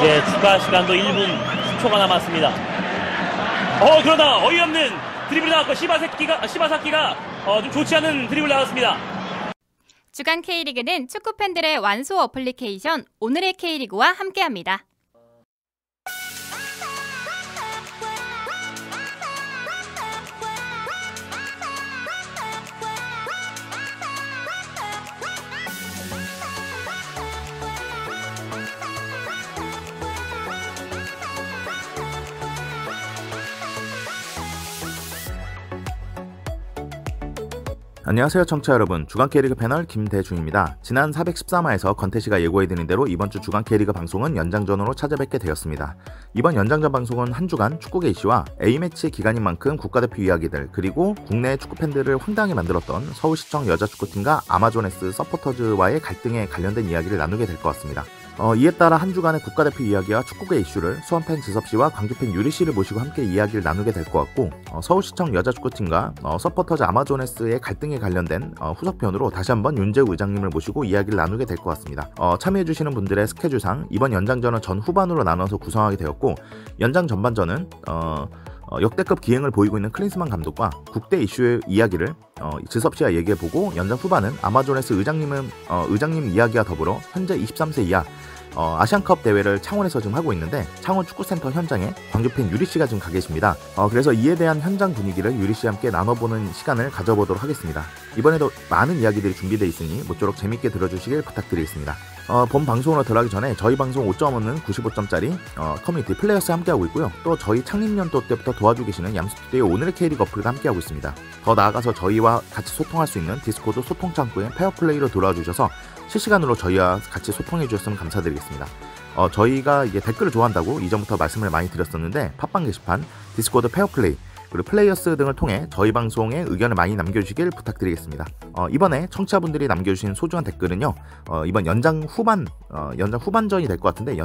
이제 추가 시간도 1분 10초가 남았습니다. 그러나 어이없는 드리블이 나왔고 시바사키가 좀 좋지 않은 드리블 나왔습니다. 주간 K리그는 축구 팬들의 완소 어플리케이션 오늘의 K리그와 함께합니다. 안녕하세요 청취자 여러분, 주간 K리그 패널 김대중입니다. 지난 414화에서 건태씨가 예고해드린 대로 이번 주 주간 K리그 방송은 연장전으로 찾아뵙게 되었습니다. 이번 연장전 방송은 한 주간 축구계 이슈와 A매치 기간인 만큼 국가대표 이야기들, 그리고 국내 축구팬들을 황당하게 만들었던 서울시청 여자축구팀과 아마존에스 서포터즈와의 갈등에 관련된 이야기를 나누게 될 것 같습니다. 이에 따라 한 주간의 국가대표 이야기와 축구계 이슈를 수원팬 지섭씨와 광주팬 유리씨를 모시고 함께 이야기를 나누게 될 것 같고, 서울시청 여자축구팀과 서포터즈 아마존에스의 갈등에 관련된 후속편으로 다시 한번 윤재우 의장님을 모시고 이야기를 나누게 될 것 같습니다. 참여해주시는 분들의 스케줄상 이번 연장전은 전 후반으로 나눠서 구성하게 되었고, 연장 전반전은 역대급 기행을 보이고 있는 클린스만 감독과 국대 이슈의 이야기를 지섭씨와 얘기해보고, 연장 후반은 아마존에스 의장님 이야기와 더불어 현재 23세 이하 아시안컵 대회를 창원에서 지금 하고 있는데, 창원 축구센터 현장에 광주팬 유리씨가 지금 가 계십니다. 그래서 이에 대한 현장 분위기를 유리씨와 함께 나눠보는 시간을 가져보도록 하겠습니다. 이번에도 많은 이야기들이 준비되어 있으니 모쪼록 재밌게 들어주시길 부탁드리겠습니다. 본 방송으로 들어가기 전에 저희 방송 5.5는 95점짜리 커뮤니티 플레이어스와 함께하고 있고요. 또 저희 창립연도 때부터 도와주고 계시는 얌스튜디오의 오늘의 K리그 어플과 함께하고 있습니다. 더 나아가서 저희와 같이 소통할 수 있는 디스코드 소통 창구에 페어플레이로 들어와 주셔서 실시간으로 저희와 같이 소통해 주셨으면 감사드리겠습니다. 저희가 이게 댓글을 좋아한다고 이전부터 말씀을 많이 드렸었는데, 팟빵 게시판, 디스코드 페어플레이, 그리고 플레이어스 등을 통해 저희 방송에 의견을 많이 남겨주시길 부탁드리겠습니다. 이번에 청취자분들이 남겨주신 소중한 댓글은요, 이번 연장 후반전이 될 것 같은데,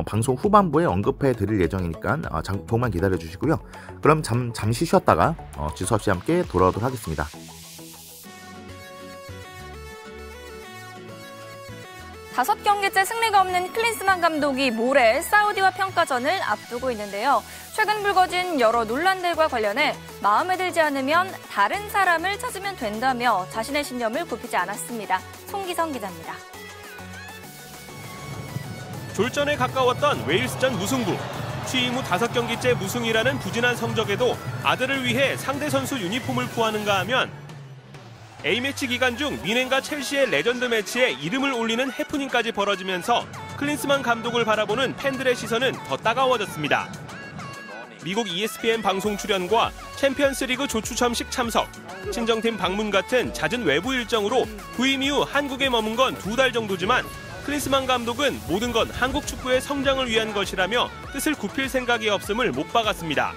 방송 후반부에 언급해 드릴 예정이니까 조금만 기다려 주시고요. 그럼 잠시 쉬었다가 지수없이 함께 돌아오도록 하겠습니다. 5경기째 승리가 없는 클린스만 감독이 모레 사우디와 평가전을 앞두고 있는데요. 최근 불거진 여러 논란들과 관련해 마음에 들지 않으면 다른 사람을 찾으면 된다며 자신의 신념을 굽히지 않았습니다. 송기성 기자입니다. 졸전에 가까웠던 웨일스전 무승부. 취임 후 5경기째 무승이라는 부진한 성적에도 아들을 위해 상대 선수 유니폼을 구하는가 하면, A매치 기간 중 미넨과 첼시의 레전드 매치에 이름을 올리는 해프닝까지 벌어지면서 클린스만 감독을 바라보는 팬들의 시선은 더 따가워졌습니다. 미국 ESPN 방송 출연과 챔피언스리그 조추첨식 참석, 친정팀 방문 같은 잦은 외부 일정으로 부임 이후 한국에 머문 건 2달 정도지만, 클린스만 감독은 모든 건 한국 축구의 성장을 위한 것이라며 뜻을 굽힐 생각이 없음을 못 박았습니다.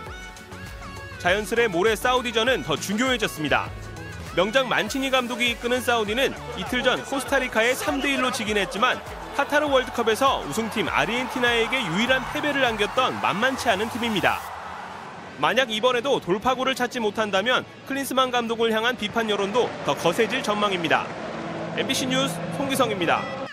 자연스레 모레 사우디전은 더 중요해졌습니다. 명장 만치니 감독이 이끄는 사우디는 이틀 전 코스타리카에 3대1로 지긴 했지만, 카타르 월드컵에서 우승팀 아르헨티나에게 유일한 패배를 안겼던 만만치 않은 팀입니다. 만약 이번에도 돌파구를 찾지 못한다면 클린스만 감독을 향한 비판 여론도 더 거세질 전망입니다. MBC 뉴스 송기성입니다.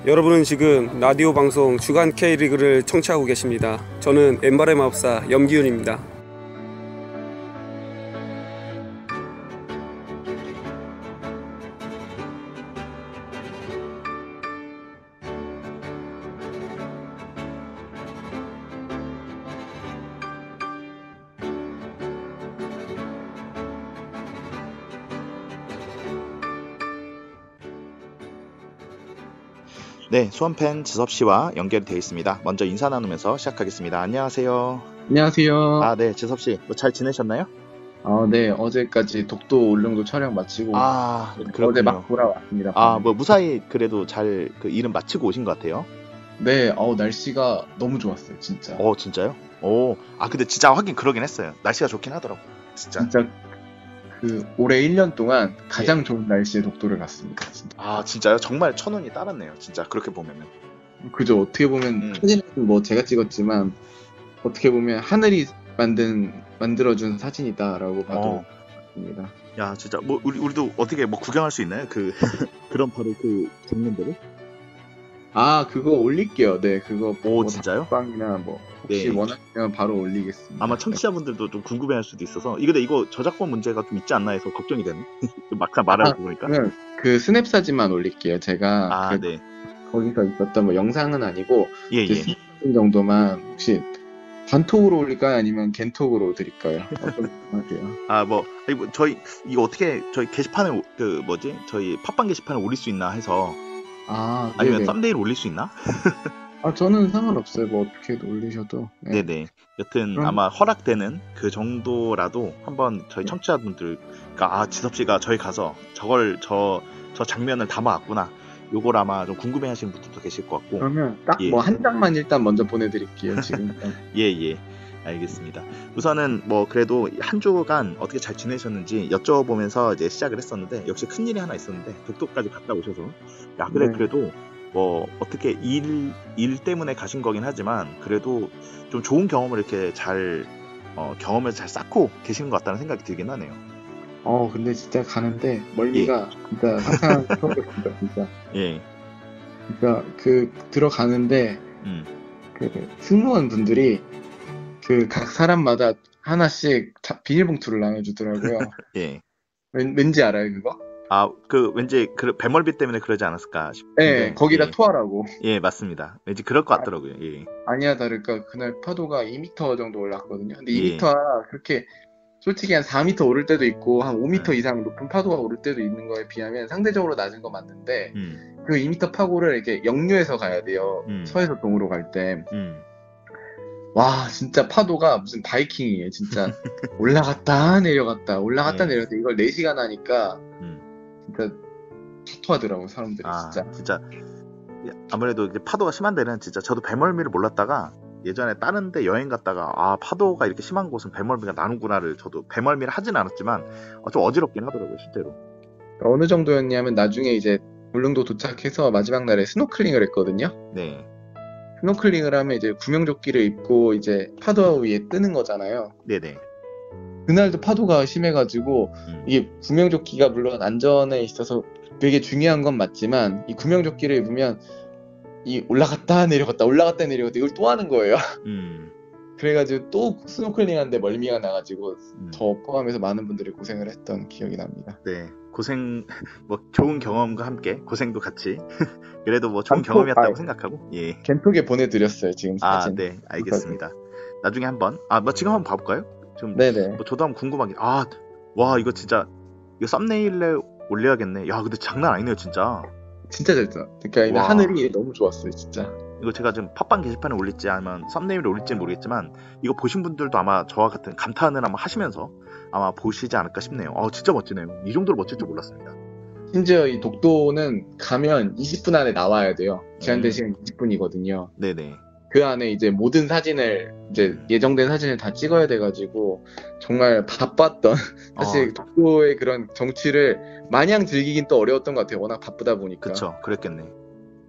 여러분은 지금 라디오 방송 주간 K리그를 청취하고 계십니다. 저는 엠발의 마법사 염기훈입니다. 네, 수원팬 지섭씨와 연결이 되어 있습니다. 먼저 인사 나누면서 시작하겠습니다. 안녕하세요. 안녕하세요. 네, 지섭씨, 잘 지내셨나요? 네, 어제까지 독도 울릉도 촬영 마치고 아, 어제 그렇군요. 막 돌아왔습니다. 아, 뭐 무사히 그래도 잘 그 일은 마치고 오신 것 같아요. 네, 날씨가 너무 좋았어요, 진짜. 진짜요? 근데 진짜 하긴 그러긴 했어요. 날씨가 좋긴 하더라고. 진짜. 진짜 그 올해 1년 동안 가장 좋은 날씨에 독도를 갔습니다. 진짜. 아, 진짜요? 정말 천운이 따랐네요. 진짜 그렇게 보면은. 그죠. 어떻게 보면 사진은 뭐 제가 찍었지만 어떻게 보면 하늘이 만들어준 사진이다라고 봐도 됩니다. 야, 진짜 뭐 우리도 어떻게 뭐 구경할 수 있나요? 그 그런 바로 그 장면들을? 그거 올릴게요. 네, 그거 뭐 진짜요? 빵이나 뭐 혹시 네. 원하시면 바로 올리겠습니다. 아마 청취자분들도 좀 궁금해할 수도 있어서 근데 이거 저작권 문제가 좀 있지 않나 해서 걱정이 되네. 막상 말하고 보니까. 그러면 그 스냅 사진만 올릴게요. 제가 네. 거기서 있었던 뭐 영상은 아니고 예. 스냅 사진 정도만 혹시 단톡으로 올릴까요? 아니면 겐톡으로 드릴까요? 어떤 하세요? 저희 이거 어떻게 저희 게시판에 저희 팟빵 게시판에 올릴 수 있나 해서 아니면 네네. 썸네일 올릴 수 있나? 저는 상관없어요. 뭐 어떻게 올리셔도. 네. 네네. 여튼 그럼- 아마 허락되는 그 정도라도 한번 저희 청취자분들과 지섭 씨가 저희 가서 저 장면을 담아왔구나. 요걸 아마 좀 궁금해하시는 분들도 계실 것 같고. 그러면 딱 예. 뭐 한 장만 일단 먼저 보내드릴게요. 지금. 예. 알겠습니다. 우선은 뭐 그래도 한 주간 어떻게 잘 지내셨는지 여쭤보면서 이제 시작을 했었는데 역시 큰일이 하나 있었는데 독도까지 갔다 오셔서 네. 그래도 뭐 어떻게 일 때문에 가신 거긴 하지만 그래도 좀 좋은 경험을 이렇게 잘 경험을 잘 쌓고 계시는 것 같다는 생각이 들긴 하네요. 근데 진짜 가는데 멀미가 진짜 상상하기 힘들었습니다. 진짜. 예. 그러니까 그 들어가는데 그 승무원 분들이 그 각 사람마다 하나씩 비닐봉투를 나눠주더라고요. 예. 왠지 알아요 그거? 왠지 배멀미 때문에 그러지 않았을까 싶은데. 네, 거기다 예. 토하라고. 예, 맞습니다. 왠지 그럴 것 같더라고요. 예. 아니야 다를까 그날 파도가 2m 정도 올랐거든요. 근데 예. 2m가 그렇게 솔직히 한 4m 오를 때도 있고 한 5m 네. 이상 높은 파도가 오를 때도 있는 거에 비하면 상대적으로 낮은 거 맞는데 음. 그 2m 파고를 이렇게 역류해서 가야 돼요. 서에서 동으로 갈 때. 와 진짜 파도가 무슨 바이킹이에요. 진짜 올라갔다 내려갔다 올라갔다 네. 내려갔다 이걸 4시간 하니까 진짜 토하더라고 사람들이 진짜. 아무래도 이제 파도가 심한 데는 진짜 저도 배멀미를 몰랐다가 예전에 다른 데 여행 갔다가 파도가 이렇게 심한 곳은 배멀미가 나는구나를 저도 배멀미를 하진 않았지만 좀 어지럽긴 하더라고요 실제로. 어느 정도였냐면 나중에 이제 울릉도 도착해서 마지막 날에 스노클링을 했거든요. 네. 스노클링을 하면 이제 구명조끼를 입고 이제 파도 위에 뜨는 거잖아요. 네네. 그날도 파도가 심해가지고 이게 구명조끼가 물론 안전에 있어서 되게 중요한 건 맞지만 이 구명조끼를 입으면 이 올라갔다 내려갔다 올라갔다 내려갔다 이걸 또 하는 거예요. 그래가지고 또 스노클링 하는데 멀미가 나가지고 저 포함해서 많은 분들이 고생을 했던 기억이 납니다. 네. 고생 뭐 좋은 경험과 함께 고생도 같이 그래도 뭐 좋은 경험이었다고 생각하고 예. 겐톡에 보내드렸어요 지금 사진. 네, 알겠습니다. 나중에 한번 뭐 지금 한번 봐볼까요? 좀 네네. 뭐 저도 한번 궁금하게 와 이거 진짜 이거 썸네일에 올려야겠네. 야 근데 장난 아니네요 진짜. 진짜 잘했어. 그러니까 하늘이 너무 좋았어요 진짜. 이거 제가 지금 팟빵 게시판에 올릴지 아니면 썸네일에 올릴지는 모르겠지만 이거 보신 분들도 아마 저와 같은 감탄을 한번 하시면서 아마 보시지 않을까 싶네요. 진짜 멋지네요. 이 정도로 멋질 줄 몰랐습니다. 심지어 이 독도는 가면 20분 안에 나와야 돼요. 제한된 시간 20분이거든요. 네네. 그 안에 이제 모든 사진을 이제 예정된 사진을 다 찍어야 돼가지고 정말 바빴던 사실 독도의 그런 정취를 마냥 즐기긴 또 어려웠던 것 같아요. 워낙 바쁘다 보니까. 그쵸, 그랬겠네.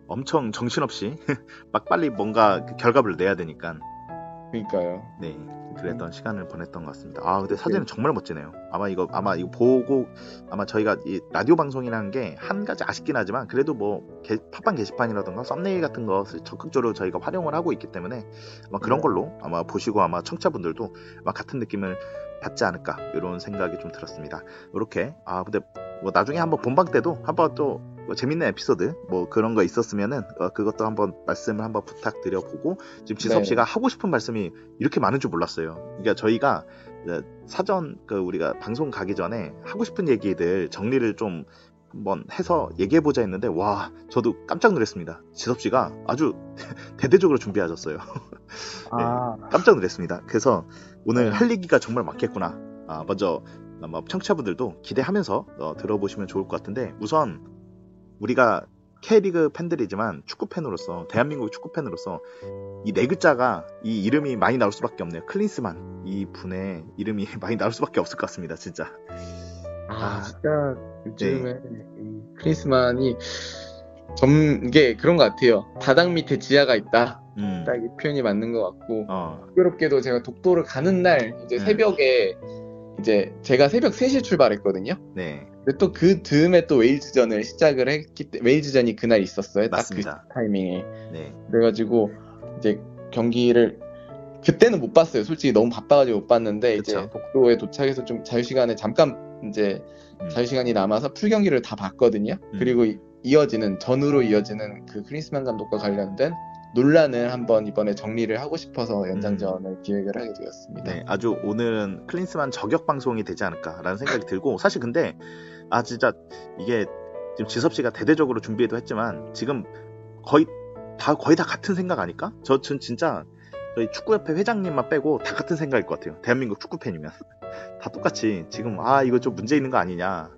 엄청 정신없이 막 빨리 뭔가 결과물을 내야 되니까. 그러니까요. 네, 그랬던 시간을 보냈던 것 같습니다. 근데 사진은 정말 멋지네요. 아마 이거 보고 아마 저희가 이 라디오 방송이라는 게 한 가지 아쉽긴 하지만 그래도 뭐 팟빵 게시판이라던가 썸네일 같은 것을 적극적으로 저희가 활용을 하고 있기 때문에 아마 그런 걸로 아마 보시고 아마 청취자분들도 아마 같은 느낌을 받지 않을까 이런 생각이 좀 들었습니다. 이렇게 근데 뭐 나중에 한번 본방 때도 한번 또 뭐 재밌는 에피소드 뭐 그런 거 있었으면은 그것도 한번 말씀을 한번 부탁드려보고 지금 지섭 씨가 하고 싶은 말씀이 이렇게 많은 줄 몰랐어요. 그러니까 저희가 사전 우리가 방송 가기 전에 하고 싶은 얘기들 정리를 좀 한번 해서 얘기해보자 했는데 저도 깜짝 놀랐습니다. 지섭 씨가 아주 대대적으로 준비하셨어요. 네, 깜짝 놀랐습니다. 그래서 오늘 할 얘기가 정말 많겠구나 먼저 청취자분들도 기대하면서 들어보시면 좋을 것 같은데, 우선 우리가 K리그 팬들이지만 축구 팬으로서, 대한민국 축구 팬으로서 이 네 글자가, 이 이름이 많이 나올 수밖에 없네요. 클린스만, 이 분의 이름이 많이 나올 수밖에 없을 것 같습니다, 진짜. 진짜 요즘에 이 클린스만이 이게 그런 것 같아요. 바닥 밑에 지하가 있다. 딱 이 표현이 맞는 것 같고, 공교롭게도 제가 독도를 가는 날 이제 새벽에, 이제 제가 새벽 3시에 출발했거든요. 네. 근데 또 그 즈음에 또 웨일즈전을 시작을 했기 때문에, 웨일즈전이 그날 있었어요. 딱 그 맞습니다. 타이밍에. 네. 그래가지고 이제 경기를 그때는 못 봤어요. 솔직히 너무 바빠가지고 못 봤는데, 그쵸. 이제 독도에 도착해서 좀 자유시간에 잠깐 이제 자유시간이 남아서 풀경기를 다 봤거든요. 그리고 이어지는, 전후로 이어지는 그 클린스만 감독과 관련된 논란을 한번 이번에 정리를 하고 싶어서 연장전을 기획을 하게 되었습니다. 네, 아주 오늘은 클린스만 저격 방송이 되지 않을까라는 생각이 들고, 사실 근데 진짜 이게 지금 지섭 씨가 대대적으로 준비도 했지만 지금 거의 다 같은 생각 아닐까? 전 진짜 저희 축구협회 회장님만 빼고 다 같은 생각일 것 같아요. 대한민국 축구 팬이면 다 똑같이 지금 이거 좀 문제 있는 거 아니냐,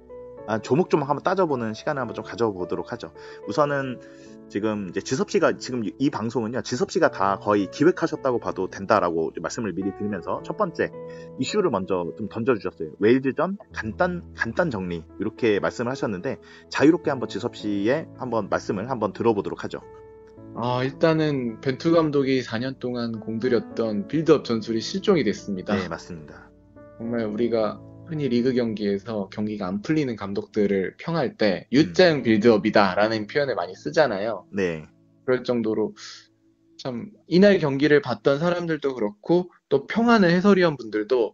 조목조목 한번 따져보는 시간을 한번 좀 가져보도록 하죠. 우선은 지금 이제 지섭 씨가, 지금 이 방송은요, 지섭 씨가 다 거의 기획하셨다고 봐도 된다라고 말씀을 미리 드리면서, 첫 번째 이슈를 먼저 좀 던져주셨어요. 웨일즈전 간단 정리, 이렇게 말씀을 하셨는데, 자유롭게 한번 지섭 씨의 한번 말씀을 한번 들어보도록 하죠. 일단은 벤투 감독이 4년 동안 공들였던 빌드업 전술이 실종이 됐습니다. 네, 맞습니다. 정말 우리가 흔히 리그 경기에서 경기가 안 풀리는 감독들을 평할 때 U자형 빌드업이다라는 표현을 많이 쓰잖아요. 네. 그럴 정도로 참 이날 경기를 봤던 사람들도 그렇고, 또 평하는 해설위원 분들도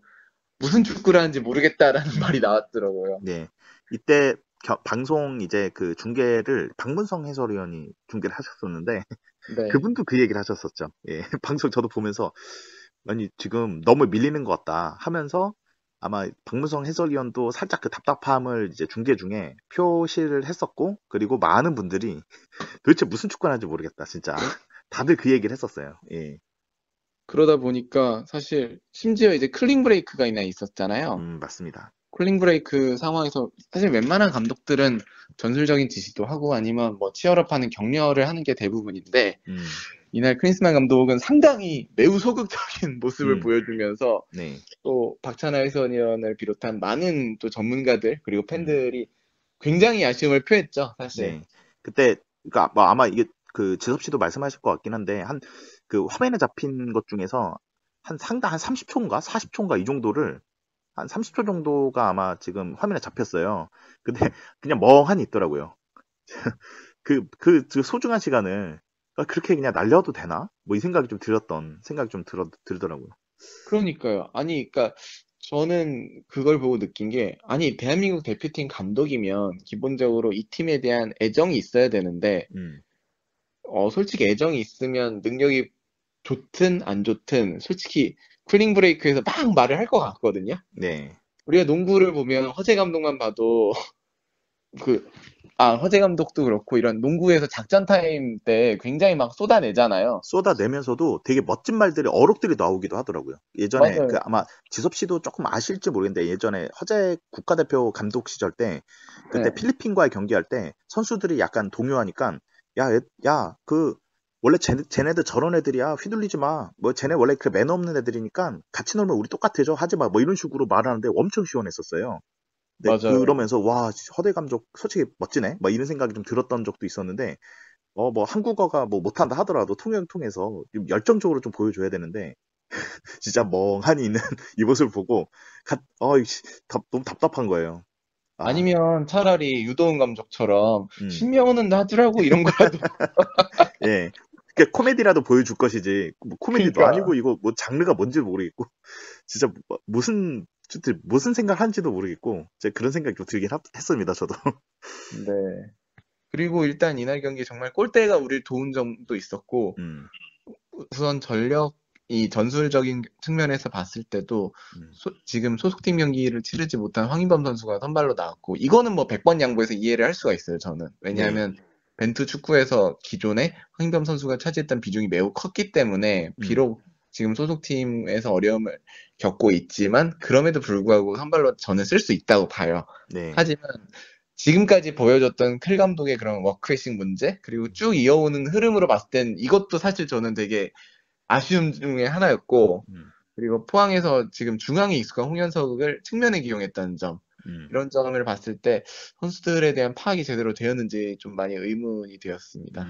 무슨 축구를 하는지 모르겠다라는 말이 나왔더라고요. 네. 이때 방송 이제 그 중계를 박문성 해설위원이 중계를 하셨었는데, 네. 그분도 그 얘기를 하셨었죠. 예. 방송 저도 보면서, 아니 지금 너무 밀리는 것 같다 하면서, 아마 박문성 해설위원도 살짝 그 답답함을 이제 중계 중에 표시를 했었고, 그리고 많은 분들이 도대체 무슨 축구를 하는지 모르겠다, 진짜. 다들 그 얘기를 했었어요. 예. 그러다 보니까 사실 심지어 이제 클린 브레이크가 있었잖아요. 맞습니다. 쿨링 브레이크 상황에서 사실 웬만한 감독들은 전술적인 지시도 하고 아니면 뭐 치열업하는 격려를 하는 게 대부분인데, 이날 클린스만 감독은 상당히 매우 소극적인 모습을 보여주면서, 네. 또 박찬하 해설위원을 비롯한 많은 또 전문가들 그리고 팬들이 굉장히 아쉬움을 표했죠, 사실. 네. 그때 그러니까 아마 이게 그 지섭 씨도 말씀하실 것 같긴 한데, 한 그 화면에 잡힌 것 중에서 상당 한 30초인가 40초인가 이 정도를, 한 30초 정도가 아마 지금 화면에 잡혔어요. 근데 그냥 멍하니 있더라고요. 그 소중한 시간을 그렇게 그냥 날려도 되나? 뭐 이 생각이 좀 들더라고요. 그러니까요. 아니, 그러니까 저는 그걸 보고 느낀 게, 아니 대한민국 대표팀 감독이면 기본적으로 이 팀에 대한 애정이 있어야 되는데, 솔직히 애정이 있으면 능력이 좋든 안 좋든 솔직히 쿨링 브레이크에서 막 말을 할 것 같거든요. 네. 우리가 농구를 보면 허재 감독만 봐도 허재 감독도 그렇고 이런 농구에서 작전 타임 때 굉장히 막 쏟아내잖아요. 쏟아내면서도 되게 멋진 말들이, 어록들이 나오기도 하더라고요. 예전에 맞아요. 아마 지섭 씨도 조금 아실지 모르겠는데, 예전에 허재 국가대표 감독 시절 때, 그때 네. 필리핀과의 경기할 때 선수들이 약간 동요하니까, 원래 쟤네들 저런 애들이야, 휘둘리지 마, 뭐 쟤네 원래 그 매너 없는 애들이니까 같이 놀면 우리 똑같아져, 하지 마, 뭐 이런 식으로 말하는데 엄청 시원했었어요. 네, 맞아요. 그러면서 와, 허재 감독 솔직히 멋지네, 막 이런 생각이 좀 들었던 적도 있었는데, 뭐 한국어가 뭐 못한다 하더라도 통해서 좀 열정적으로 좀 보여줘야 되는데, 진짜 멍하니 있는 이 모습을 보고 너무 답답한 거예요. 아니면 차라리 유도훈 감독처럼 신명호는 놔두라고 이런 거라도. 예. 그러니까 코미디라도 보여줄 것이지, 뭐 코미디도 그러니까. 아니고, 이거 뭐 장르가 뭔지 모르겠고, 진짜 무슨 생각을 하는지도 모르겠고, 제가 그런 생각이 좀 들긴 했습니다, 저도. 네. 그리고 일단 이날 경기 정말 골대가 우리를 도운 점도 있었고, 우선 이 전술적인 측면에서 봤을 때도 지금 소속팀 경기를 치르지 못한 황인범 선수가 선발로 나왔고, 이거는 뭐 100번 양보해서 이해를 할 수가 있어요, 저는. 왜냐하면 벤투 축구에서 기존에 황인범 선수가 차지했던 비중이 매우 컸기 때문에, 비록 지금 소속팀에서 어려움을 겪고 있지만 그럼에도 불구하고 선발로 저는 쓸 수 있다고 봐요. 네. 하지만 지금까지 보여줬던 클 감독의 그런 워크레싱 문제 그리고 쭉 이어오는 흐름으로 봤을 땐 이것도 사실 저는 되게 아쉬움 중에 하나였고 그리고 포항에서 지금 중앙에 익숙한 홍현석을 측면에 기용했다는 점 이런 점을 봤을 때 선수들에 대한 파악이 제대로 되었는지 좀 많이 의문이 되었습니다.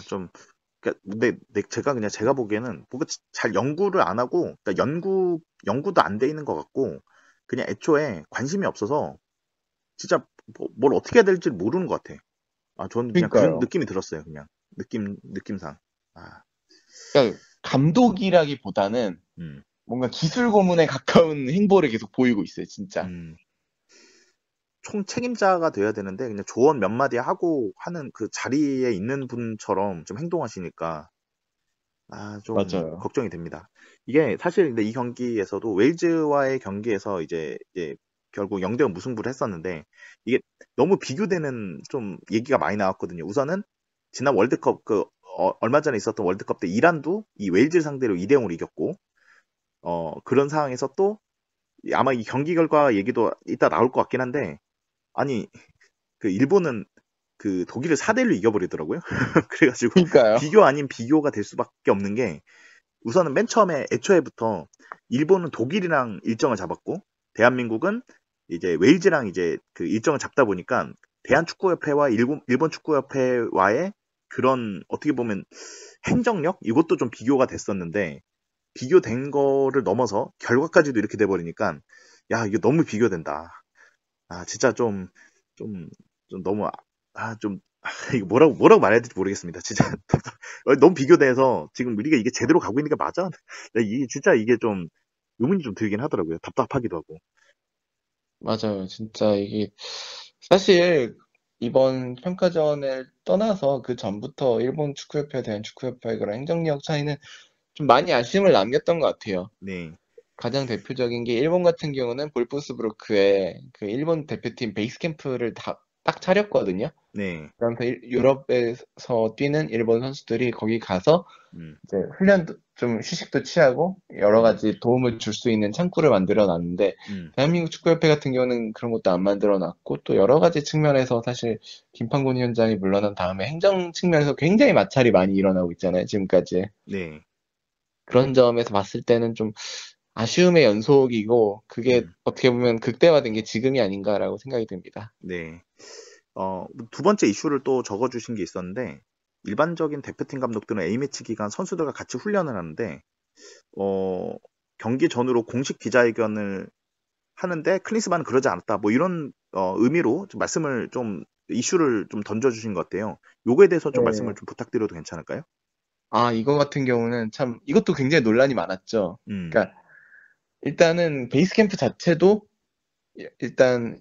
좀, 근데 제가 보기에는 뭔가 잘 연구를 안 하고, 그러니까 연구도 안 돼 있는 것 같고, 그냥 애초에 관심이 없어서 진짜 뭘 어떻게 해야 될지 모르는 것 같아. 저는 그냥 그런 그러니까요. 느낌이 들었어요, 그냥. 느낌상. 그러니까 감독이라기보다는 뭔가 기술 고문에 가까운 행보를 계속 보이고 있어요, 진짜. 총 책임자가 돼야 되는데 그냥 조언 몇 마디 하고 하는 그 자리에 있는 분처럼 좀 행동하시니까 좀 맞아요. 걱정이 됩니다. 이게 사실 근데 이 경기에서도 웨일즈와의 경기에서 이제 결국 0대0 무승부를 했었는데 이게 너무 비교되는 좀 얘기가 많이 나왔거든요. 우선은 지난 월드컵 얼마 전에 있었던 월드컵 때 이란도 이 웨일즈 상대로 2대0으로 이겼고 그런 상황에서 또 아마 이 경기 결과 얘기도 이따 나올 것 같긴 한데 아니 그 일본은 그 독일을 4대1로 이겨버리더라고요. 그래가지고 그러니까요. 비교 아닌 비교가 될 수밖에 없는 게 우선은 맨 처음에 애초에부터 일본은 독일이랑 일정을 잡았고 대한민국은 이제 웨일즈랑 이제 그 일정을 잡다 보니까 대한축구협회와 일본 축구협회와의 그런 어떻게 보면 행정력 이것도 좀 비교가 됐었는데 비교된 거를 넘어서 결과까지도 이렇게 돼버리니까 야 이거 너무 비교된다. 진짜 좀 너무 이거 뭐라고 말해야 될지 모르겠습니다. 진짜 너무 비교돼서 지금 우리가 이게 제대로 가고 있는 게 맞아? 이게 진짜 이게 좀 의문이 좀 들긴 하더라고요. 답답하기도 하고. 맞아요. 진짜 이게 사실 이번 평가전을 떠나서 그 전부터 일본 축구협회, 대한축구협회의 그런 행정력 차이는 좀 많이 아쉬움을 남겼던 것 같아요. 네, 가장 대표적인 게 일본 같은 경우는 볼프스부르크에 그 일본 대표팀 베이스 캠프를 딱 차렸거든요. 네, 그러면서 유럽에서 뛰는 일본 선수들이 거기 가서 이제 훈련도 좀 휴식도 취하고 여러 가지 도움을 줄 수 있는 창구를 만들어 놨는데 대한민국 축구협회 같은 경우는 그런 것도 안 만들어 놨고 또 여러 가지 측면에서 사실 김판곤 위원장이 물러난 다음에 행정 측면에서 굉장히 마찰이 많이 일어나고 있잖아요, 지금까지. 네, 그런 점에서 봤을 때는 좀 아쉬움의 연속이고 그게 어떻게 보면 극대화된 게 지금이 아닌가라고 생각이 듭니다. 네. 두 번째 이슈를 또 적어주신 게 있었는데 일반적인 대표팀 감독들은 A매치 기간 선수들과 같이 훈련을 하는데 경기 전후로 공식 기자회견을 하는데 클린스만은 그러지 않았다. 뭐 이런 의미로 좀 이슈를 좀 던져주신 것 같아요. 요거에 대해서 좀 네. 말씀을 좀 부탁드려도 괜찮을까요? 이거 같은 경우는 참 이것도 굉장히 논란이 많았죠. 그러니까 일단은 베이스 캠프 자체도 일단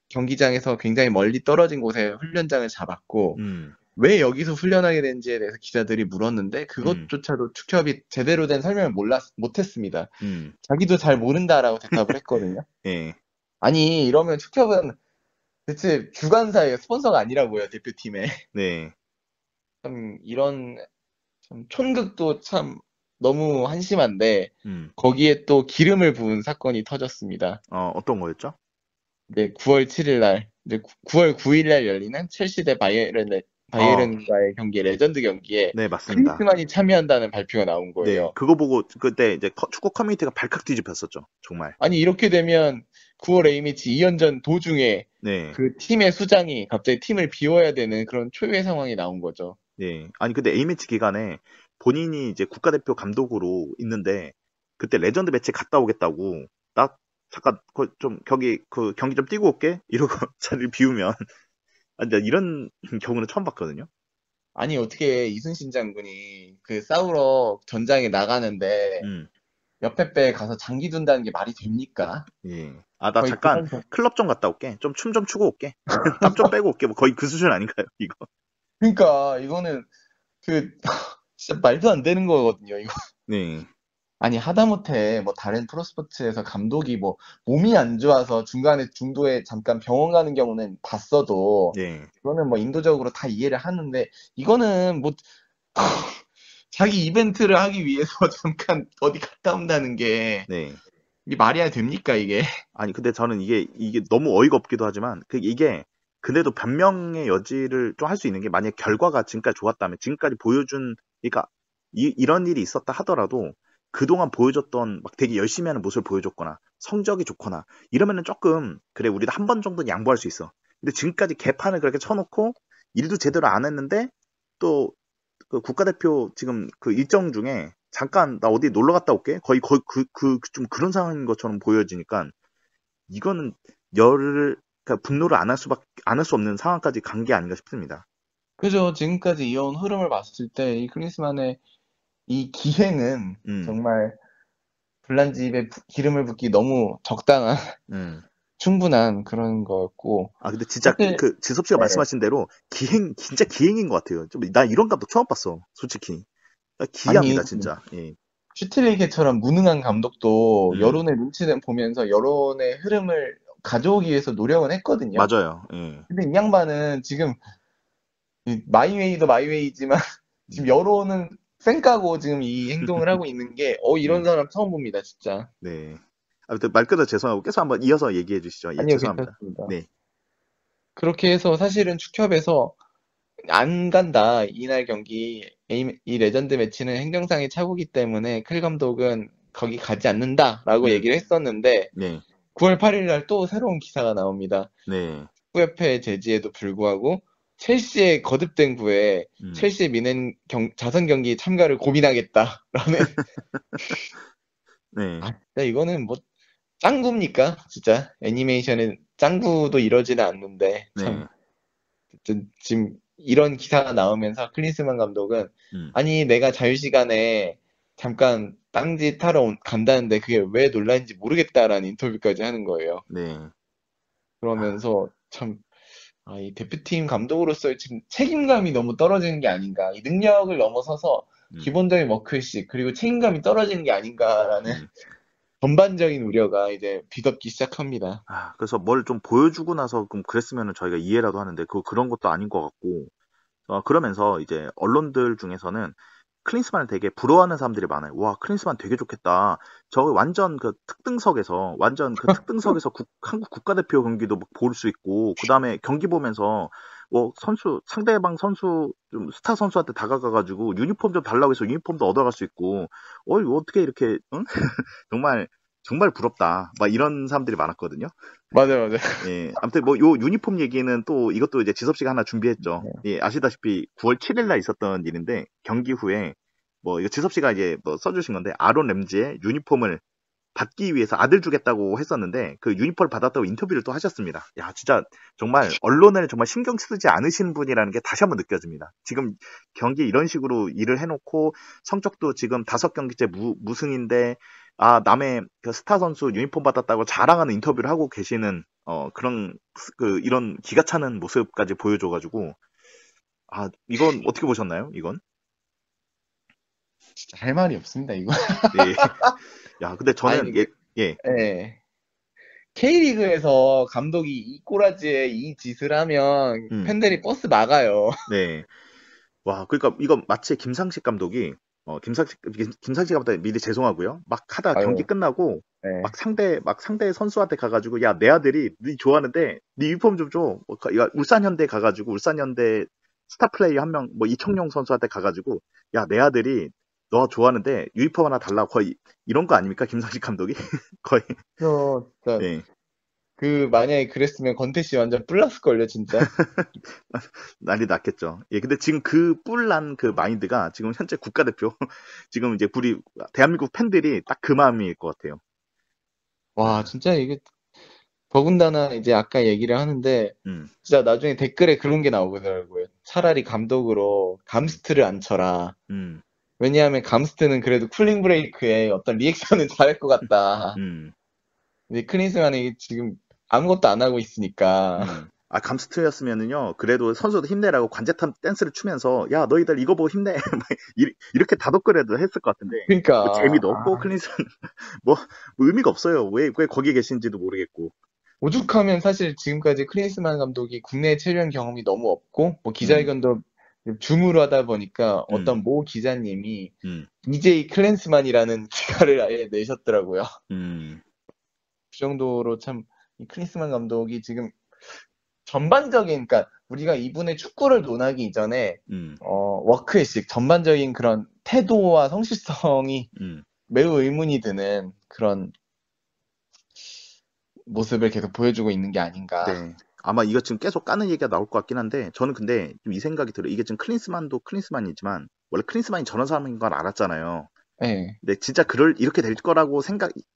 경기장에서 굉장히 멀리 떨어진 곳에 훈련장을 잡았고 왜 여기서 훈련하게 된지에 대해서 기자들이 물었는데 그것조차도 축협이 제대로 된 설명을 못했습니다. 자기도 잘 모른다라고 대답을 했거든요. 예, 아니 이러면 축협은 대체 주관사예요, 스폰서가 아니라고요, 대표팀에. 네. 참 이런 참 촌극도 참 너무 한심한데 거기에 또 기름을 부은 사건이 터졌습니다. 어떤 거였죠? 네, 9월 7일 날, 9월 9일 날 열리는 첼시 대 바이에른과의 경기, 레전드 경기에 네, 맞습니다. 클린스만이 참여한다는 발표가 나온 거예요. 네, 그거 보고 그때 이제 축구 커뮤니티가 발칵 뒤집혔었죠. 정말. 아니 이렇게 되면 9월 A매치 2연전 도중에 네, 그 팀의 수장이 갑자기 팀을 비워야 되는 그런 초유의 상황이 나온 거죠. 네. 아니 근데 A매치 기간에 본인이 이제 국가대표 감독으로 있는데 그때 레전드 매치 갔다 오겠다고 나 잠깐 경기 좀 뛰고 올게 이러고 자리를 비우면 근데 이런 경우는 처음 봤거든요. 아니 어떻게 이순신 장군이 그 싸우러 전장에 나가는데 옆에 배에 가서 장기 둔다는 게 말이 됩니까? 예. 나 잠깐 클럽 좀 갔다 올게. 좀 춤 좀 추고 올게. 땀 좀 빼고 올게. 뭐 거의 그 수준 아닌가요, 이거? 그러니까 이거는 진짜 말도 안 되는 거거든요, 이거. 네. 아니 하다못해 뭐 다른 프로스포츠에서 감독이 뭐 몸이 안 좋아서 중간에 중도에 잠깐 병원 가는 경우는 봤어도 네. 이거는 뭐 인도적으로 다 이해를 하는데 이거는 뭐 자기 이벤트를 하기 위해서 잠깐 어디 갔다 온다는 게 네. 이게 말이 됩니까 이게? 아니 근데 저는 이게 너무 어이가 없기도 하지만 이게 근데도 변명의 여지를 좀 할 수 있는 게 만약 결과가 지금까지 좋았다면 지금까지 보여준 그러니까 이런 일이 있었다 하더라도 그동안 보여줬던 막 되게 열심히 하는 모습을 보여줬거나 성적이 좋거나 이러면은 조금 그래 우리도 한 번 정도는 양보할 수 있어. 근데 지금까지 개판을 그렇게 쳐놓고 일도 제대로 안 했는데 또 그 국가대표 지금 그 일정 중에 잠깐 나 어디 놀러 갔다 올게 거의 좀 그런 상황인 것처럼 보여지니까 이거는 그러니까 분노를 안 할 수 없는 상황까지 간 게 아닌가 싶습니다. 그죠. 지금까지 이어온 흐름을 봤을 때 이 클린스만의 이 기행은 정말 불난집에 기름을 붓기 너무 적당한 충분한 그런 거였고. 아 근데 진짜 사실 그 지섭 씨가 네. 말씀하신 대로 진짜 기행인 것 같아요. 나 이런 감독 처음 봤어, 솔직히. 기이합니다, 아니, 진짜. 예. 슈틸리케처럼 무능한 감독도 음. 여론의 눈치를 보면서 여론의 흐름을 가져오기 위해서 노력은 했거든요. 맞아요. 예. 근데 이 양반은 지금 마이웨이도 마이웨이지만 지금 여론은 쌩까고 지금 이 행동을 하고 있는 게 이런 사람 처음 봅니다, 진짜. 네. 아무튼 말 끊어 죄송하고 계속 한번 이어서 얘기해 주시죠. 예, 아니요, 죄송합니다. 괜찮습니다. 네. 그렇게 해서 사실은 축협에서 안 간다. 이날 경기 이 레전드 매치는 행정상의 착오기 때문에 클 감독은 거기 가지 않는다라고 얘기를 했었는데 네. 9월 8일 날 또 새로운 기사가 나옵니다. 네. 축구협회 제지에도 불구하고 첼시의 거듭된 구에 첼시의 미넨 자선 경기 참가를 고민하겠다라는 네. 진짜 이거는 뭐 짱구입니까? 진짜 애니메이션은 짱구도 이러지는 않는데 참 지금 이런 기사가 나오면서 클린스만 감독은 아니 내가 자유시간에 잠깐 땅짓 하러 간다는데 그게 왜 논란인지 모르겠다라는 인터뷰까지 하는 거예요. 네. 그러면서 참 이 대표팀 감독으로서의 지금 책임감이 너무 떨어지는 게 아닌가. 이 능력을 넘어서서 기본적인 워크의식 그리고 책임감이 떨어지는 게 아닌가라는 전반적인 우려가 이제 뒤덮기 시작합니다. 그래서 뭘 좀 보여주고 나서 그랬으면 저희가 이해라도 하는데 그런 것도 아닌 것 같고 그러면서 이제 언론들 중에서는 클린스만을 되게 부러워하는 사람들이 많아요. 와, 클린스만 되게 좋겠다. 저거 완전 그 특등석에서 한국 국가대표 경기도 볼 수 있고, 그 다음에 경기 보면서 상대방 선수 좀 스타 선수한테 다가가가지고 유니폼 좀 달라고 해서 유니폼도 얻어갈 수 있고, 이거 어떻게 이렇게 응? 정말 부럽다. 막 이런 사람들이 많았거든요. 맞아요. 예, 아무튼 요 유니폼 얘기는 또 이것도 이제 지섭 씨가 하나 준비했죠. 예, 아시다시피 9월 7일 날 있었던 일인데 경기 후에 이거 지섭 씨가 이제 써주신 건데 아론 램지의 유니폼을 받기 위해서 아들 주겠다고 했었는데 그 유니폼을 받았다고 인터뷰를 또 하셨습니다. 야, 진짜 정말 언론을 정말 신경 쓰지 않으신 분이라는 게 다시 한번 느껴집니다. 지금 경기 이런 식으로 일을 해놓고 성적도 지금 5경기째 무승인데 남의 그 스타 선수 유니폼 받았다고 자랑하는 인터뷰를 하고 계시는 그런 이런 기가 차는 모습까지 보여줘가지고 이건 어떻게 보셨나요? 이건 진짜 할 말이 없습니다, 이거. 네. 야, 근데 저는 예. K리그에서 감독이 이 꼬라지에 이 짓을 하면 팬들이 버스 막아요. 네. 와, 그러니까 이거 마치 김상식 감독이 김상식 감독 미리 죄송하고요. 막 하다 경기 끝나고 막 상대 선수한테 가가지고 야, 내 아들이 네 좋아하는데 네 유니폼 좀 줘. 울산현대 가가지고 울산현대 스타 플레이어 한 명 이청용 선수한테 가가지고 야, 내 아들이 너 좋아하는데 유니폼 하나 달라고 거의 이런 거 아닙니까? 김상식 감독이 거의. 진짜. 네. 만약에 그랬으면 권태씨 완전 뿔났을걸요, 진짜. 난리 났겠죠. 예, 근데 지금 뿔난 그 마인드가 지금 현재 국가대표, 지금 이제 우리 대한민국 팬들이 딱 그 마음일 것 같아요. 와, 진짜 이게, 더군다나 이제 아까 얘기를 하는데, 진짜 나중에 댓글에 그런 게 나오더라고요. 차라리 감독으로 감스트를 안 쳐라. 왜냐하면 감스트는 그래도 쿨링 브레이크에 어떤 리액션은 잘할 것 같다. 근데 클린스만이 지금 아무것도 안 하고 있으니까. 감스트였으면은요, 그래도 선수도 힘내라고 관제탑 댄스를 추면서, 야, 너희들 이거 보고 힘내. 이렇게 다독거려도 했을 것 같은데. 그러니까. 재미도 없고, 클린스만, 의미가 없어요. 왜 거기 계신지도 모르겠고. 오죽하면 사실 지금까지 클린스만 감독이 국내 체류한 경험이 너무 없고, 기자회견도 줌으로 하다 보니까 음. 어떤 모 기자님이 음. DJ 클랜스만이라는 기사를 아예 내셨더라고요. 음. 그 정도로 참 이 클린스만 감독이 지금 전반적인, 그러니까 우리가 이분의 축구를 논하기 이전에 음. 워크에식, 전반적인 그런 태도와 성실성이 음. 매우 의문이 드는 그런 모습을 계속 보여주고 있는 게 아닌가. 네. 아마 이거 지금 계속 까는 얘기가 나올 것 같긴 한데 저는 근데 좀 이 생각이 들어요. 이게 지금 클린스만도 클린스만이지만 원래 클린스만이 저런 사람인 걸 알았잖아요. 네. 근데 진짜 이렇게 될 거라고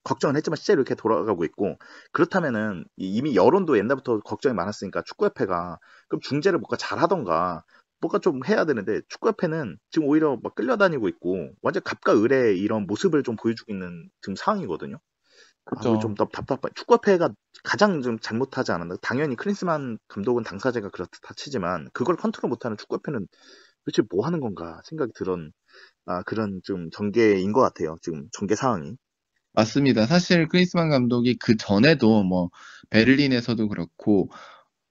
걱정을 했지만 실제로 이렇게 돌아가고 있고, 그렇다면은 이미 여론도 옛날부터 걱정이 많았으니까 축구협회가 그럼 중재를 뭔가 잘하던가 뭔가 좀 해야 되는데, 축구협회는 지금 오히려 막 끌려다니고 있고 완전 갑과 을의 이런 모습을 좀 보여주고 있는 지금 상황이거든요. 그렇죠. 좀 더 답답해. 축구협회가 가장 좀 잘못하지 않았나. 당연히 클린스만 감독은 당사자가 그렇다 치지만 그걸 컨트롤 못하는 축구협회는 도대체 뭐 하는 건가 생각이 들은 그런 좀 전개인 것 같아요. 지금 전개 상황이. 맞습니다. 사실 클린스만 감독이 그 전에도 뭐 베를린에서도 그렇고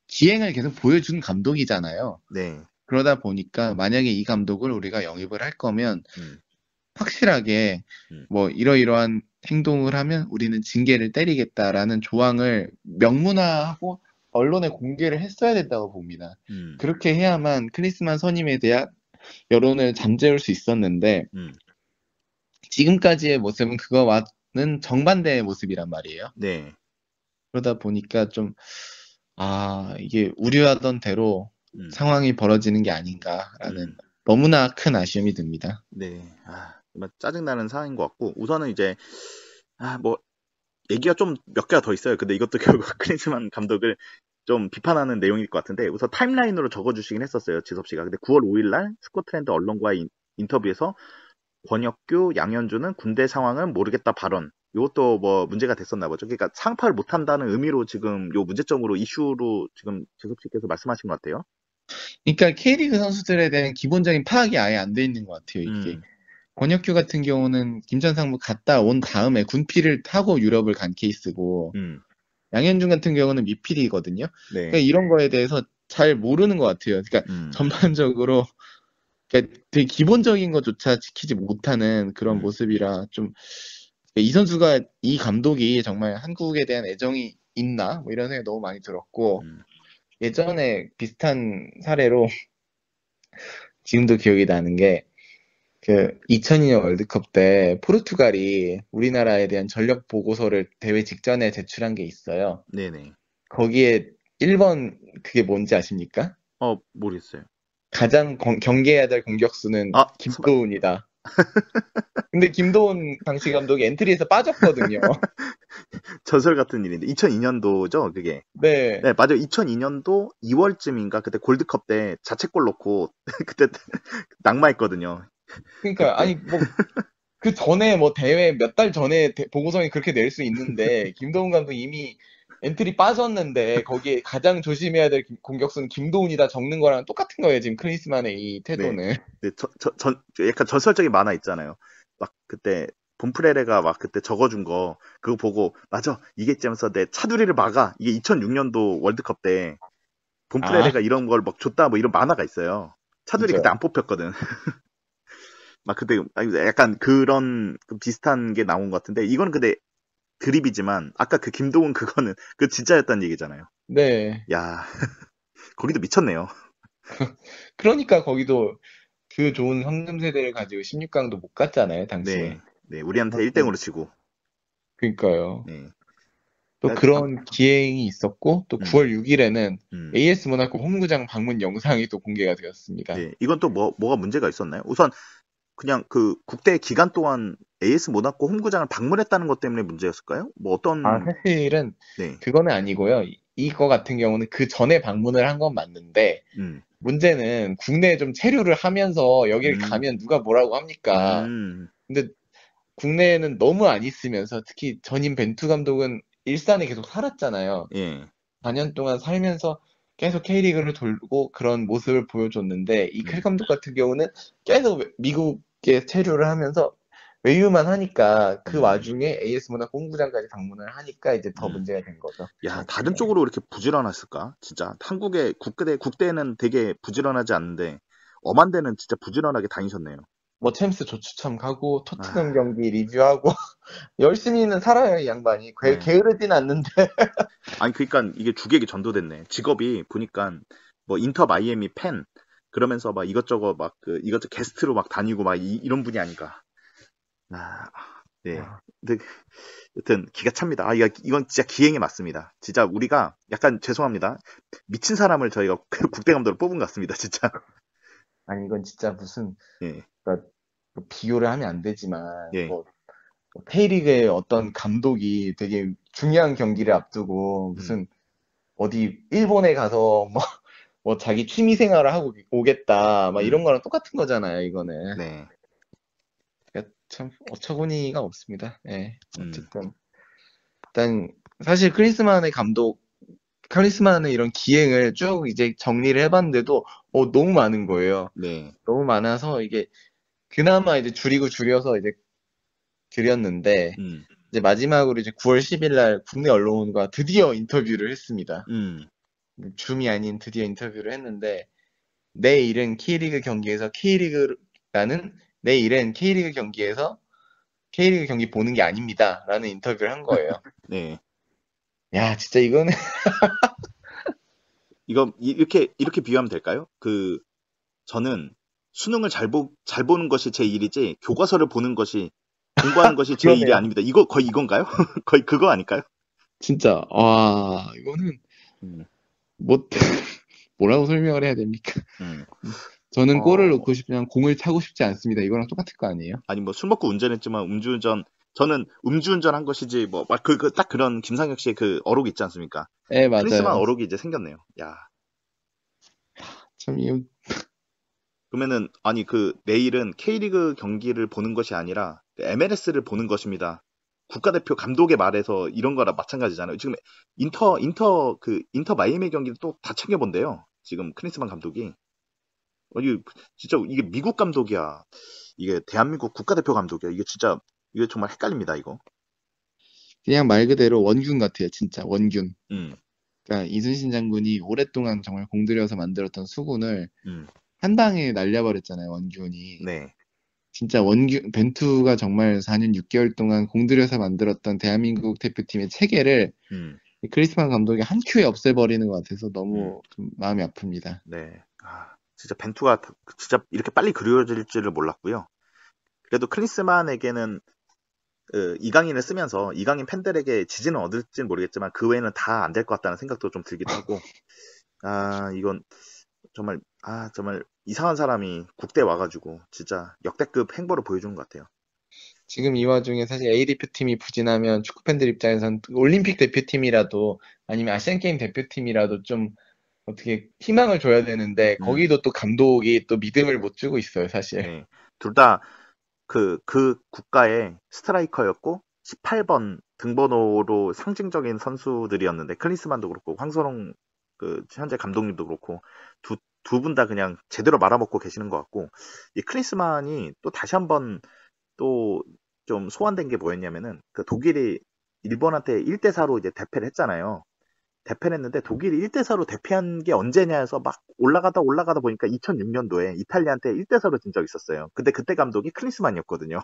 기행을 계속 보여준 감독이잖아요. 네. 그러다 보니까 만약에 이 감독을 우리가 영입을 할 거면 음. 확실하게 뭐 이러이러한 행동을 하면 우리는 징계를 때리겠다라는 조항을 명문화하고 언론에 공개를 했어야 된다고 봅니다. 음. 그렇게 해야만 클린스만 선임에 대한 여론을 잠재울 수 있었는데 지금까지의 모습은 그거와는 정반대의 모습이란 말이에요. 네. 그러다 보니까 좀 이게 우려하던 대로 음. 상황이 벌어지는 게 아닌가라는 너무나 큰 아쉬움이 듭니다. 네. 정말 짜증나는 상황인 것 같고, 우선은 이제 뭐 얘기가 좀 몇 개가 더 있어요. 근데 이것도 결국 클린스만 감독을 좀 비판하는 내용일 것 같은데, 우선 타임라인으로 적어주시긴 했었어요, 지섭 씨가. 근데 9월 5일 날 스코틀랜드 언론과의 인터뷰에서 권혁규, 양현주는 군대 상황은 모르겠다 발언. 이것도 뭐 문제가 됐었나 보죠. 그러니까 상파를 못한다는 의미로 지금 요 문제점으로 이슈로 지금 지섭 씨께서 말씀하신 것 같아요. 그러니까 K리그 선수들에 대한 기본적인 파악이 아예 안 돼 있는 것 같아요, 이게. 권혁규 같은 경우는 김천상무 갔다 온 다음에 군필을 타고 유럽을 간 케이스고, 양현준 같은 경우는 미필이거든요. 네. 그러니까 이런 거에 대해서 잘 모르는 것 같아요. 그러니까 전반적으로 그러니까 되게 기본적인 것조차 지키지 못하는 그런 모습이라 좀 이 선수가, 이 감독이 정말 한국에 대한 애정이 있나? 뭐 이런 생각이 너무 많이 들었고, 예전에 비슷한 사례로 지금도 기억이 나는 게 그 2002년 월드컵 때 포르투갈이 우리나라에 대한 전력 보고서를 대회 직전에 제출한 게 있어요. 네네. 거기에 1번 그게 뭔지 아십니까? 모르겠어요. 가장 경계해야 될 공격수는 김도훈이다. 근데 김도훈 당시 감독이 엔트리에서 빠졌거든요. 전설 같은 일인데 2002년도죠, 그게. 네. 네, 맞아요. 2002년도 2월쯤인가 그때 골드컵 때 자책골 넣고 그때 낙마했거든요. 그러니까 아니 뭐 그 전에 뭐 대회 몇 달 전에 보고서는 그렇게 낼 수 있는데 김도훈 감독 이미 엔트리 빠졌는데 거기에 가장 조심해야 될 공격수는 김도훈이다 적는 거랑 똑같은 거예요, 지금 클린스만의 이 태도는. 네, 약간 전설적인 만화 있잖아요. 막 그때 본프레레가 막 그때 적어준 거 그거 보고 맞아 이게 째면서 내 차두리를 막아, 이게 2006년도 월드컵 때 본프레레가 이런 걸 막 줬다 뭐 이런 만화가 있어요. 차두리 그쵸. 그때 안 뽑혔거든. 막 그때 약간 그런 비슷한 게 나온 것 같은데, 이거는 근데 드립이지만 아까 그 김도훈 그거는 그 진짜였다는 얘기잖아요. 네. 야, 거기도 미쳤네요. 그러니까 거기도 그 좋은 황금 세대를 가지고 16강도 못 갔잖아요, 당시에. 네, 우리한테 1등으로 치고. 그러니까요. 네. 또 그런 기행이 있었고, 또 9월 6일에는 AS 모나코 홈구장 방문 영상이 또 공개가 되었습니다. 네, 이건 또 뭐가 문제가 있었나요? 우선 그냥 그 국대 기간 동안 AS 모나코 홈구장을 방문했다는 것 때문에 문제였을까요? 뭐 어떤? 사실은 네. 그거는 아니고요. 이거 같은 경우는 그 전에 방문을 한 건 맞는데, 문제는 국내에 좀 체류를 하면서 여기를 가면 누가 뭐라고 합니까? 근데 국내에는 너무 안 있으면서, 특히 전임 벤투 감독은 일산에 계속 살았잖아요. 예. 4년 동안 살면서 계속 K리그를 돌고 그런 모습을 보여줬는데, 이 클 감독 같은 경우는 계속 미국에 체류를 하면서 외유만 하니까 그 와중에 AS 모나코 홈구장까지 방문을 하니까 이제 더 문제가 된 거죠. 야, 다른 쪽으로 이렇게 부지런했을까? 진짜 한국의 국대는 되게 부지런하지 않는데 엄한 데는 진짜 부지런하게 다니셨네요. 뭐 챔스 조추첨 가고 토트넘 아. 경기 리뷰하고 열심히는 살아요, 이 양반이. 네. 게으르진 않는데. 아니 그러니까 이게 주객이 전도됐네. 직업이 보니까 뭐 인터 마이애미 팬 그러면서 막 이것저것 막 그 이것저것 게스트로 막 다니고 막 이런 분이 아닌가. 네. 근데 여튼 기가 찹니다. 이건 진짜 기행에 맞습니다. 진짜 우리가 약간 죄송합니다. 미친 사람을 저희가 국대 감독으로 뽑은 것 같습니다. 진짜. 아니 이건 진짜 무슨 예. 그러니까 뭐 비교를 하면 안 되지만 예. 뭐 K리그의 어떤 감독이 되게 중요한 경기를 앞두고 무슨 어디 일본에 가서 뭐 자기 취미 생활을 하고 오겠다 막 이런 거랑 똑같은 거잖아요, 이거는. 네. 그러니까 참 어처구니가 없습니다. 예. 음. 어쨌든 일단 사실 크리스만의 이런 기행을 쭉 이제 정리를 해봤는데도 너무 많은 거예요. 네. 너무 많아서 이게 그나마 이제 줄여서 이제 드렸는데 이제 마지막으로 이제 9월 10일 날 국내 언론과 드디어 인터뷰를 했습니다. 줌이 아닌 드디어 인터뷰를 했는데 내일은 K리그 경기에서 K리그 경기 보는 게 아닙니다. 라는 인터뷰를 한 거예요. 네. 야, 진짜 이거는 이거 이렇게 비유하면 될까요? 저는 수능을 잘 보는 것이 제 일이지 교과서를 보는 것이 공부하는 것이 제 일이 그러네요. 아닙니다. 이거 거의 이건가요? 거의 그거 아닐까요? 진짜 와, 이거는 뭐라고 설명을 해야 됩니까? 저는 골을 넣고 싶지만 공을 차고 싶지 않습니다. 이거랑 똑같을 거 아니에요? 아니 뭐 술 먹고 운전했지만 저는 음주운전 한 것이지 뭐 막 딱 그런 김상혁 씨의 그 어록이 있지 않습니까? 네, 맞아요. 크리스만 어록이 이제 생겼네요. 야. 참 이거 그러면은 아니 내일은 K리그 경기를 보는 것이 아니라 MLS를 보는 것입니다. 국가대표 감독의 말에서 이런 거랑 마찬가지잖아요. 지금 인터 마이애미 경기도 또 다 챙겨본대요. 지금 크리스만 감독이. 진짜 이게 미국 감독이야. 이게 대한민국 국가대표 감독이야. 이게 정말 헷갈립니다, 이거. 그냥 말 그대로 원균 같아요, 진짜 원균. 음. 그러니까 이순신 장군이 오랫동안 정말 공들여서 만들었던 수군을 음. 한 방에 날려버렸잖아요, 원균이. 네. 진짜 벤투가 정말 4년 6개월 동안 공들여서 만들었던 대한민국 대표팀의 체계를 크리스만 감독이 한 큐에 없애버리는 것 같아서 너무 좀 마음이 아픕니다. 네. 진짜 벤투가 진짜 이렇게 빨리 그려질 줄을 몰랐고요. 그래도 크리스만에게는 이강인을 쓰면서 이강인 팬들에게 지지는 얻을지는 모르겠지만 그 외에는 다 안 될 것 같다는 생각도 좀 들기도 하고 이건 정말 이상한 사람이 국대에 와가지고 진짜 역대급 행보를 보여주는 것 같아요. 지금 이 와중에 사실 A 대표팀이 부진하면 축구 팬들 입장에선 올림픽 대표팀이라도 아니면 아시안게임 대표팀이라도 좀 어떻게 희망을 줘야 되는데 거기도 또 감독이 또 믿음을 못 주고 있어요, 사실. 네. 둘 다 그 국가의 스트라이커였고 18번 등번호로 상징적인 선수들이었는데 클린스만도 그렇고 황선홍 현재 감독님도 그렇고 두 분 다 그냥 제대로 말아먹고 계시는 것 같고 이 클린스만이 또 다시 한번 또 좀 소환된 게 뭐였냐면은 독일이 일본한테 1대4로 이제 대패를 했잖아요. 대패를 했는데 독일이 1대4로 대패한 게 언제냐 해서 막 올라가다 보니까 2006년도에 이탈리아한테 1대4로 진 적이 있었어요. 근데 그때 감독이 클린스만이었거든요.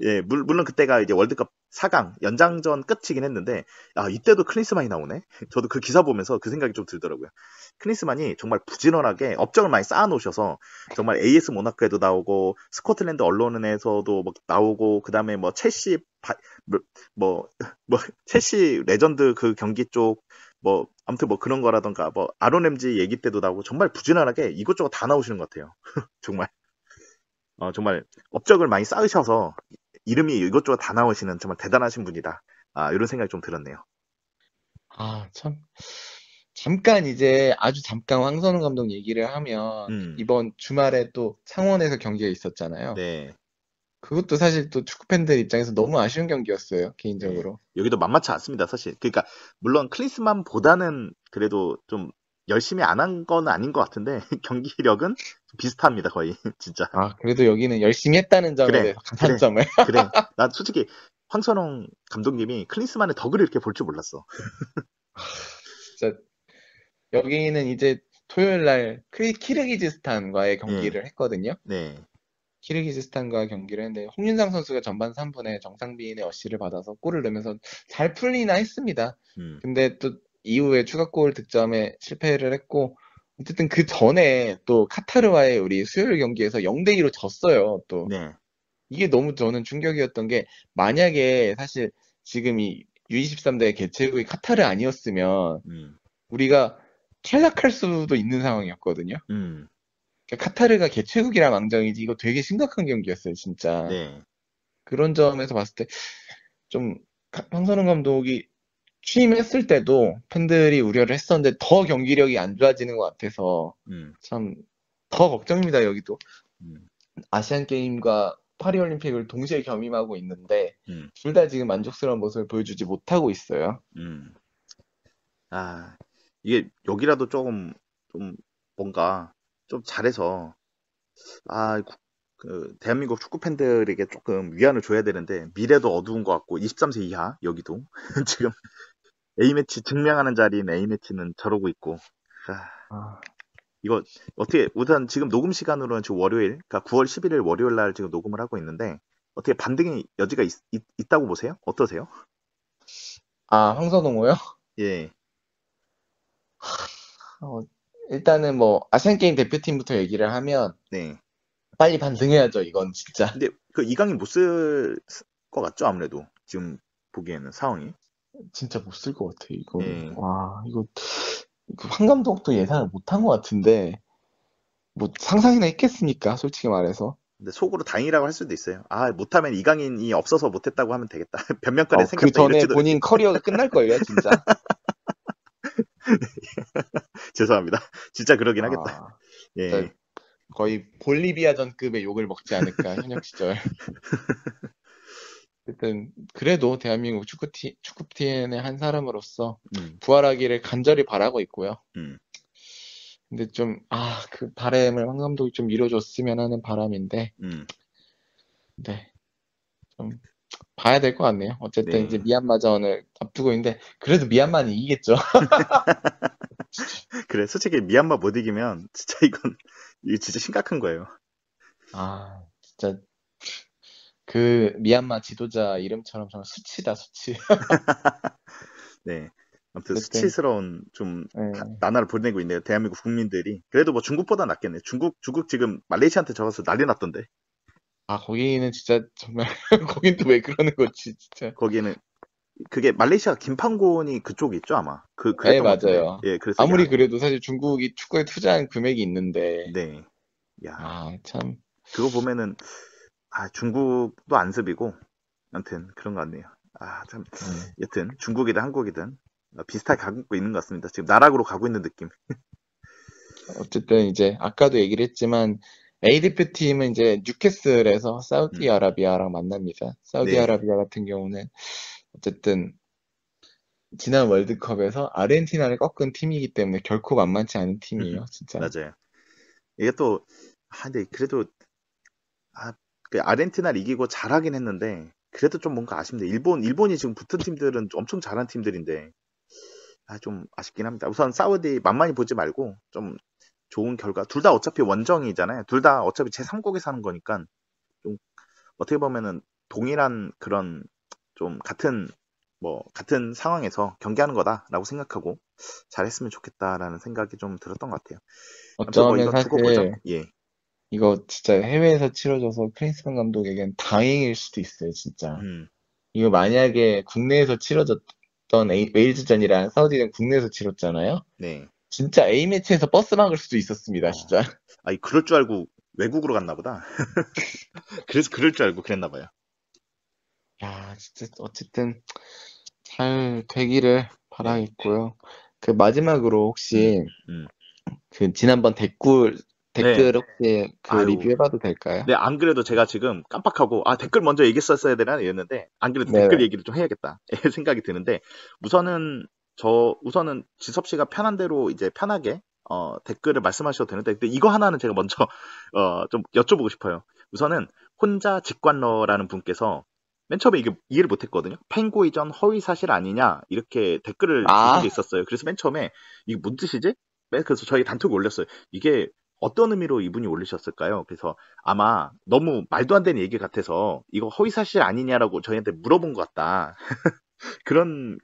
예, 물론 그때가 이제 월드컵 4강 연장전 끝이긴 했는데 이때도 클린스만이 나오네. 저도 그 기사 보면서 그 생각이 좀 들더라고요. 클린스만이 정말 부지런하게 업적을 많이 쌓아놓으셔서 정말 AS 모나코에도 나오고 스코틀랜드 언론에서도 막 나오고 그다음에 뭐 첼시 첼시 레전드 그 경기 쪽 아무튼 그런 거라던가 아론 램지 얘기 때도 나오고 정말 부지런하게 이것저것 다 나오시는 것 같아요. 정말 정말 업적을 많이 쌓으셔서 이름이 이것저것 다 나오시는 정말 대단하신 분이다. 이런 생각이 좀 들었네요. 참 잠깐 아주 잠깐 황선홍 감독 얘기를 하면 이번 주말에 또 창원에서 경기가 있었잖아요. 네. 그것도 사실 또 축구 팬들 입장에서 너무 아쉬운 경기였어요, 개인적으로. 네. 여기도 만만치 않습니다, 사실. 그러니까 물론 클린스만보다는 그래도 좀 열심히 안 한 건 아닌 것 같은데 경기력은 비슷합니다, 거의 진짜. 그래도 여기는 열심히 했다는 점에 대해서 가산점을. 그래. 난 솔직히 황선홍 감독님이 클린스만의 덕을 이렇게 볼 줄 몰랐어. 진짜 여기는 이제 토요일 날 키르기즈스탄과의 경기를 했거든요. 네. 키르기즈스탄과 경기를 했는데 홍윤상 선수가 전반 3분에 정상빈의 어시를 받아서 골을 넣으면서 잘 풀리나 했습니다. 근데 또 이후에 추가골 득점에 실패를 했고 어쨌든 그 전에 또 카타르와의 우리 수요일 경기에서 0대2로 졌어요. 또 네. 이게 너무 저는 충격이었던 게 만약에 사실 지금 이 U23대 개최국이 카타르 아니었으면 우리가 탈락할 수도 있는 상황이었거든요. 그러니까 카타르가 개최국이라 망정이지 이거 되게 심각한 경기였어요, 진짜. 네. 그런 점에서 봤을 때 좀 황선홍 감독이 취임했을 때도 팬들이 우려를 했었는데 더 경기력이 안 좋아지는 것 같아서 참 더 걱정입니다, 여기도. 아시안 게임과 파리올림픽을 동시에 겸임하고 있는데 둘 다 지금 만족스러운 모습을 보여주지 못하고 있어요. 아, 이게 여기라도 좀 뭔가 좀 잘해서 대한민국 축구 팬들에게 조금 위안을 줘야 되는데 미래도 어두운 것 같고 23세 이하 여기도 지금 A매치 증명하는 자리인 A매치는 저러고 있고 이거 어떻게 우선 지금 녹음 시간으로는 지금 월요일 그러니까 9월 11일 월요일 날 지금 녹음을 하고 있는데 어떻게 반등의 여지가 있다고 보세요? 어떠세요? 황선홍호요? 예. 일단은 뭐 아시안 게임 대표팀부터 얘기를 하면 네. 빨리 반등해야죠, 이건 진짜. 근데 그 이강인 못 쓸 것 같죠, 아무래도 지금 보기에는 상황이. 진짜 못 쓸 것 같아, 이거. 네. 와, 이거 황 감독도 예상을 못한 것 같은데 뭐 상상이나 했겠습니까, 솔직히 말해서. 근데 속으로 다행이라고 할 수도 있어요. 못하면 이강인이 없어서 못했다고 하면 되겠다. 변명거리 그 생겼다 전에 이럴지도. 본인 커리어가 끝날걸요, 진짜. 죄송합니다. 진짜 그러긴 하겠다. 예. 진짜 거의 볼리비아전급의 욕을 먹지 않을까, 현역 시절. 어쨌든 그래도 대한민국 축구팀의 한 사람으로서 부활하기를 간절히 바라고 있고요. 근데 좀 그 바람을 황 감독이 좀 이뤄줬으면 하는 바람인데 네, 좀 봐야 될 것 같네요. 어쨌든 네. 이제 미얀마전을 앞두고 있는데 그래도 미얀마는 이기겠죠. 그래, 솔직히 미얀마 못 이기면 진짜 이거 진짜 심각한 거예요. 진짜 그 미얀마 지도자 이름처럼 정말 수치다, 수치. 네. 아무튼 어쨌든, 수치스러운 좀 네. 나날을 보내고 있네요. 대한민국 국민들이. 그래도 뭐 중국보다 낫겠네. 중국 지금 말레이시아한테 져서 난리 났던데. 거기는 진짜 정말 거긴 또 왜 그러는 거지, 진짜. 거기에는 그게 말레이시아 김판곤이 그쪽에 있죠, 아마. 네, 그랬던 것 같은데. 맞아요. 예, 그래서 아무리 그래도 사실 중국이 축구에 투자한 금액이 있는데. 네. 야. 참. 그거 보면은 중국도 안습이고 아무튼 그런 것 같네요. 참. 여튼 중국이든 한국이든 비슷하게 가고 있는 것 같습니다. 지금 나락으로 가고 있는 느낌. 어쨌든 이제 아까도 얘기를 했지만 A 대표팀은 이제 뉴캐슬에서 사우디아라비아랑 만납니다. 사우디아라비아 같은 경우는 어쨌든 지난 월드컵에서 아르헨티나를 꺾은 팀이기 때문에 결코 만만치 않은 팀이에요, 진짜. 맞아요. 이게 또 근데 그래도 그 아르헨티나를 이기고 잘하긴 했는데 그래도 좀 뭔가 아쉽네. 일본이 지금 붙은 팀들은 엄청 잘한 팀들인데 좀 아쉽긴 합니다. 우선 사우디 만만히 보지 말고 좀 좋은 결과. 둘 다 어차피 원정이잖아요. 둘 다 어차피 제3국에 사는 거니까 좀 어떻게 보면은 동일한 그런 좀 같은 상황에서 경기하는 거다라고 생각하고 잘했으면 좋겠다라는 생각이 좀 들었던 것 같아요. 어쩌면 이거 두고 보죠. 사실 예. 이거 진짜 해외에서 치러져서 클린스만 감독에겐 다행일 수도 있어요, 진짜. 이거 만약에 국내에서 치러졌던 웨일즈전이랑 사우디는 국내에서 치렀잖아요. 네. 진짜 A매치에서 버스 막을 수도 있었습니다, 진짜. 그럴 줄 알고 외국으로 갔나 보다. 그래서 그럴 줄 알고 그랬나 봐요. 진짜 어쨌든 잘 되기를 바라겠고요. 그 마지막으로 혹시 그 지난번 댓글 혹시 리뷰해봐도 될까요? 네, 안 그래도 제가 지금 깜빡하고 댓글 먼저 얘기했었어야 되나 이랬는데 안 그래도 네. 댓글 얘기를 좀 해야겠다 생각이 드는데 우선은 지섭 씨가 편한 대로 이제 편하게 댓글을 말씀하셔도 되는데 근데 이거 하나는 제가 먼저 좀 여쭤보고 싶어요. 우선은 혼자 직관러라는 분께서 맨 처음에 이게 이해를 못했거든요. 팽고 이전 허위 사실 아니냐 이렇게 댓글을 주신 게 있었어요. 그래서 맨 처음에 이게 뭔 뜻이지? 그래서 저희 단톡에 올렸어요. 이게 어떤 의미로 이분이 올리셨을까요? 그래서 아마 너무 말도 안 되는 얘기 같아서 이거 허위사실 아니냐라고 저희한테 물어본 것 같다. 그런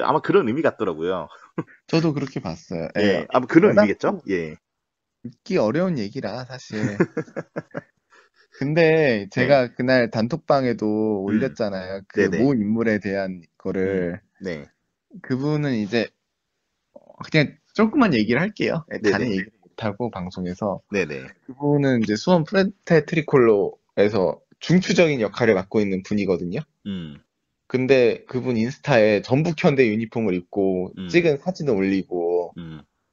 아마 그런 의미 같더라고요. 저도 그렇게 봤어요. 예, 아마 그런 워낙 의미겠죠? 예, 믿기 어려운 얘기라 사실. 근데 네. 제가 그날 단톡방에도 올렸잖아요. 그 네네. 모 인물에 대한 거를. 네, 그분은 이제 그냥 조금만 얘기를 할게요. 네네. 다는 얘기를 못하고 방송에서. 네네. 그분은 이제 수원 프렌테 트리콜로에서 중추적인 역할을 맡고 있는 분이거든요. 근데 그분 인스타에 전북 현대 유니폼을 입고 찍은 사진을 올리고,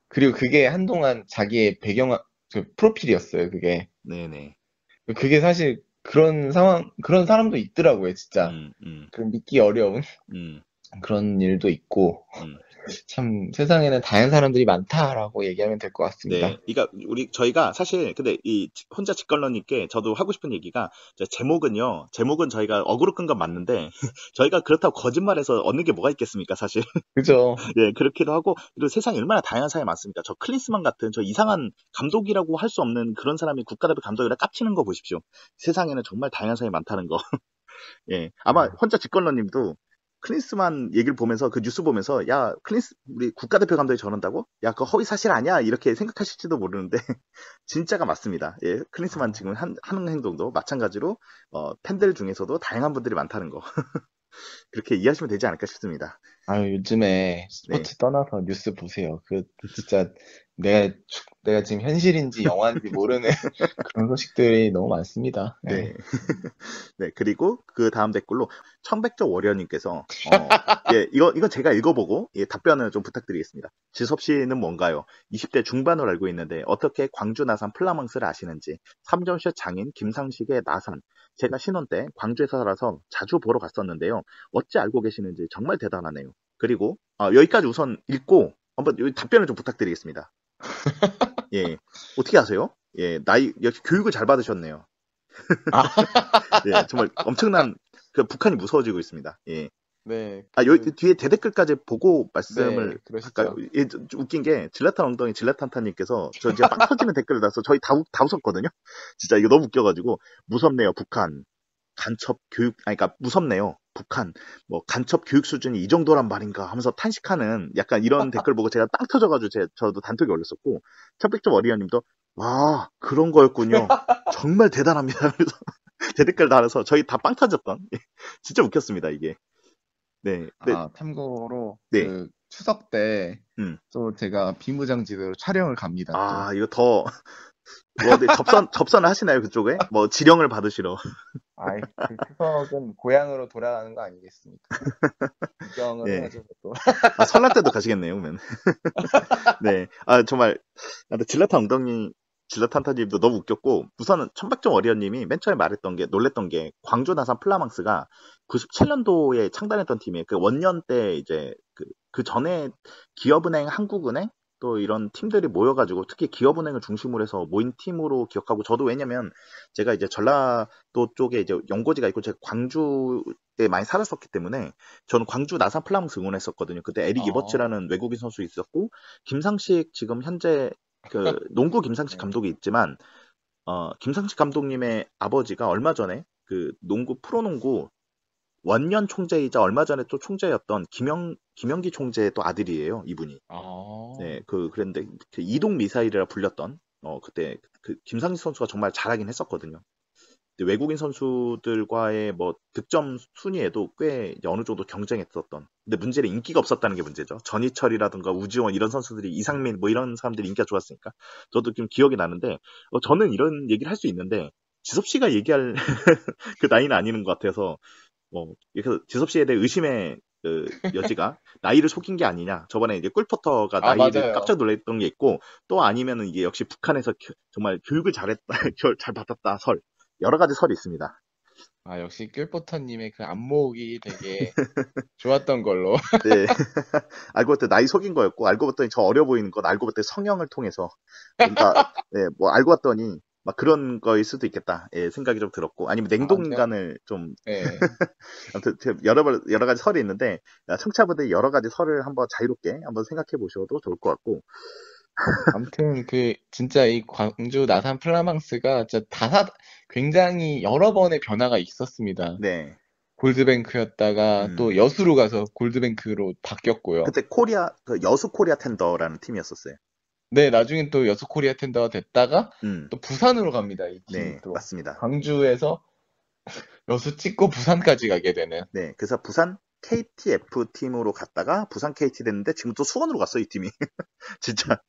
그리고 그게 한동안 자기의 프로필이었어요, 그게. 네네. 그게 사실 그런 사람도 있더라고요, 진짜. 그런 믿기 어려운 그런 일도 있고, 참 세상에는 다양한 사람들이 많다라고 얘기하면 될 것 같습니다. 네, 그러니까 저희가 사실 근데 이 혼자 직걸러님께 저도 하고 싶은 얘기가 제목은 저희가 어그로 끈 건 맞는데 저희가 그렇다고 거짓말해서 얻는 게 뭐가 있겠습니까, 사실. 그죠? 네, 그렇기도 하고 그리고 세상에 얼마나 다양한 사람이 많습니까. 저 클린스만 같은 저 이상한 감독이라고 할 수 없는 그런 사람이 국가대표 감독이라 깝치는 거 보십시오. 세상에는 정말 다양한 사람이 많다는 거. 예, 아마 혼자 직걸러님도 클린스만 얘기를 보면서 그 뉴스 보면서 야 우리 국가대표 감독이 저런다고? 야 그거 허위 사실 아니야? 이렇게 생각하실지도 모르는데 진짜가 맞습니다. 예, 클린스만 지금 하는 행동도 마찬가지로 팬들 중에서도 다양한 분들이 많다는 거 그렇게 이해하시면 되지 않을까 싶습니다. 아유, 요즘에 스포츠 떠나서 뉴스 보세요. 진짜 내가 지금 현실인지 영화인지 모르는 그런 소식들이 너무 많습니다. 네. 네, 그리고 그 다음 댓글로 청백적 워리어님께서 예, 이거 제가 읽어보고 예, 답변을 좀 부탁드리겠습니다. 지섭 씨는 뭔가요? 20대 중반으로 알고 있는데 어떻게 광주 나산 플라망스를 아시는지 3점슛 장인 김상식의 나산 제가 신혼 때 광주에서 살아서 자주 보러 갔었는데요. 어찌 알고 계시는지 정말 대단하네요. 그리고 여기까지 우선 읽고 한번 여기 답변을 좀 부탁드리겠습니다. 예, 어떻게 아세요? 예, 역시 교육을 잘 받으셨네요. 예, 정말 엄청난 북한이 무서워지고 있습니다. 예. 네. 여기 뒤에 대댓글까지 보고 말씀을 그러시죠. 할까요? 예, 좀 웃긴 게 질라탄 엉덩이 질라탄타님께서 저 제가 빵 터지는 댓글을 달아서 저희 다 웃었거든요. 진짜 이거 너무 웃겨가지고 무섭네요 북한 간첩 교육 그러니까 무섭네요 북한 뭐 간첩 교육 수준이 이 정도란 말인가 하면서 탄식하는 약간 이런 댓글 보고 제가 빵 터져가지고 저도 단톡에 올렸었고 청백점 어리언님도 와 그런 거였군요. 정말 대단합니다. 그래서 대댓글 달아서 저희 다 빵 터졌던 진짜 웃겼습니다 이게. 네. 참고로 네. 그 추석 때 또 제가 비무장지대로 촬영을 갑니다. 이거 더 네, 접선을 하시나요 그쪽에? 뭐 지령을 받으시러. 그 추석은 고향으로 돌아가는 거 아니겠습니까? 구경을 네. 해가지고 또. 설날 때도 가시겠네요, 그러면. 네. 정말 질라탄타님도 너무 웃겼고 우선은 천백점 어리언님이 맨 처음에 놀랬던 게 광주 나산 플라망스가 97년도에 창단했던 팀이에요. 그 원년 때 이제 그 전에 기업은행, 한국은행 또 이런 팀들이 모여가지고 특히 기업은행을 중심으로 해서 모인 팀으로 기억하고 저도 왜냐면 제가 이제 전라도 쪽에 이제 연고지가 있고 제가 광주에 많이 살았었기 때문에 저는 광주 나산 플라망스 응원했었거든요. 그때 에릭 이버츠라는 외국인 선수 있었고 김상식 지금 현재 그 농구 김상식 감독이 있지만 김상식 감독님의 아버지가 얼마 전에 그 프로농구 원년 총재이자 얼마 전에 또 총재였던 김영기 총재의 또 아들이에요, 이분이. 네, 그랬는데 그 이동 미사일이라 불렸던 그때 그 김상식 선수가 정말 잘하긴 했었거든요. 근데 외국인 선수들과의 뭐 득점 순위에도 꽤 어느 정도 경쟁했었던. 근데 문제는 인기가 없었다는 게 문제죠. 전희철이라든가 우지원 이런 선수들이 이상민 뭐 이런 사람들이 인기가 좋았으니까. 저도 지금 기억이 나는데 저는 이런 얘기를 할 수 있는데 지섭 씨가 얘기할 그 나이는 아니는 것 같아서 그래서 지섭 씨에 대해 의심의 그 여지가 나이를 속인 게 아니냐. 저번에 이제 꿀포터가 나이를 맞아요. 깜짝 놀랐던 게 있고 또 아니면은 이게 역시 북한에서 정말 교육을 잘했다, 잘 받았다 설 여러 가지 설이 있습니다. 역시 낄포터님의 그 안목이 되게 좋았던 걸로. 네. 알고 봤더니 나이 속인 거였고 알고 봤더니 저 어려 보이는 건 알고 봤더니 성형을 통해서 그러니까 네, 뭐 알고 봤더니 막 그런 거일 수도 있겠다. 예, 생각이 좀 들었고 아니면 냉동인간을 좀 네. 아무튼 여러 가지 설이 있는데 청취자분들이 여러 가지 설을 한번 자유롭게 한번 생각해 보셔도 좋을 것 같고 아무튼 그 진짜 이 광주 나산 플라망스가 진짜 굉장히 여러 번의 변화가 있었습니다. 네. 골드뱅크였다가 또 여수로 가서 골드뱅크로 바뀌었고요. 그때 그 여수 코리아 텐더라는 팀이었었어요. 네, 나중엔 또 여수 코리아 텐더가 됐다가 또 부산으로 갑니다. 이 팀이 네, 또 맞습니다. 광주에서 여수 찍고 부산까지 가게 되는. 네, 그래서 부산 KTF 팀으로 갔다가 부산 KT 됐는데 지금 또 수원으로 갔어요, 이 팀이. 진짜.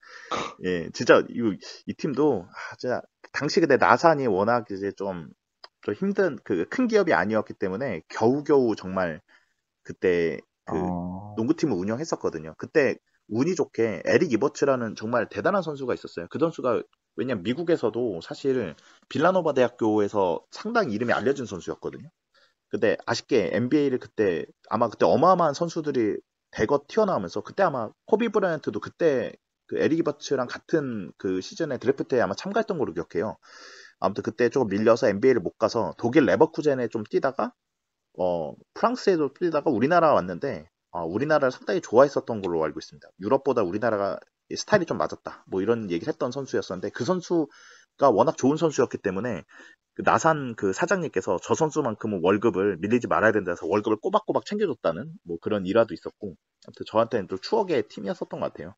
예, 진짜 이 팀도 진짜 당시 그때 나산이 워낙 이제 좀 힘든 그 큰 기업이 아니었기 때문에 겨우겨우 정말 그때 그 농구팀을 운영했었거든요. 그때 운이 좋게 에릭 이버츠라는 정말 대단한 선수가 있었어요. 그 선수가 왜냐면 미국에서도 사실 빌라노바 대학교에서 상당히 이름이 알려진 선수였거든요. 근데 아쉽게 NBA를 그때 어마어마한 선수들이 대거 튀어나오면서 그때 아마 코비 브라이언트도 그때 그 에릭 이버츠랑 같은 그 시즌에 드래프트에 아마 참가했던 걸로 기억해요. 아무튼 그때 조금 밀려서 NBA를 못 가서 독일 레버쿠젠에 좀 뛰다가 프랑스에도 뛰다가 우리나라 왔는데 우리나라를 상당히 좋아했었던 걸로 알고 있습니다. 유럽보다 우리나라가 스타일이 좀 맞았다. 뭐 이런 얘기를 했던 선수였었는데 그 선수가 워낙 좋은 선수였기 때문에 그 나산 그 사장님께서 저 선수만큼은 월급을 밀리지 말아야 된다 해서 월급을 꼬박꼬박 챙겨줬다는 뭐 그런 일화도 있었고 아무튼 저한테는 또 추억의 팀이었었던 것 같아요.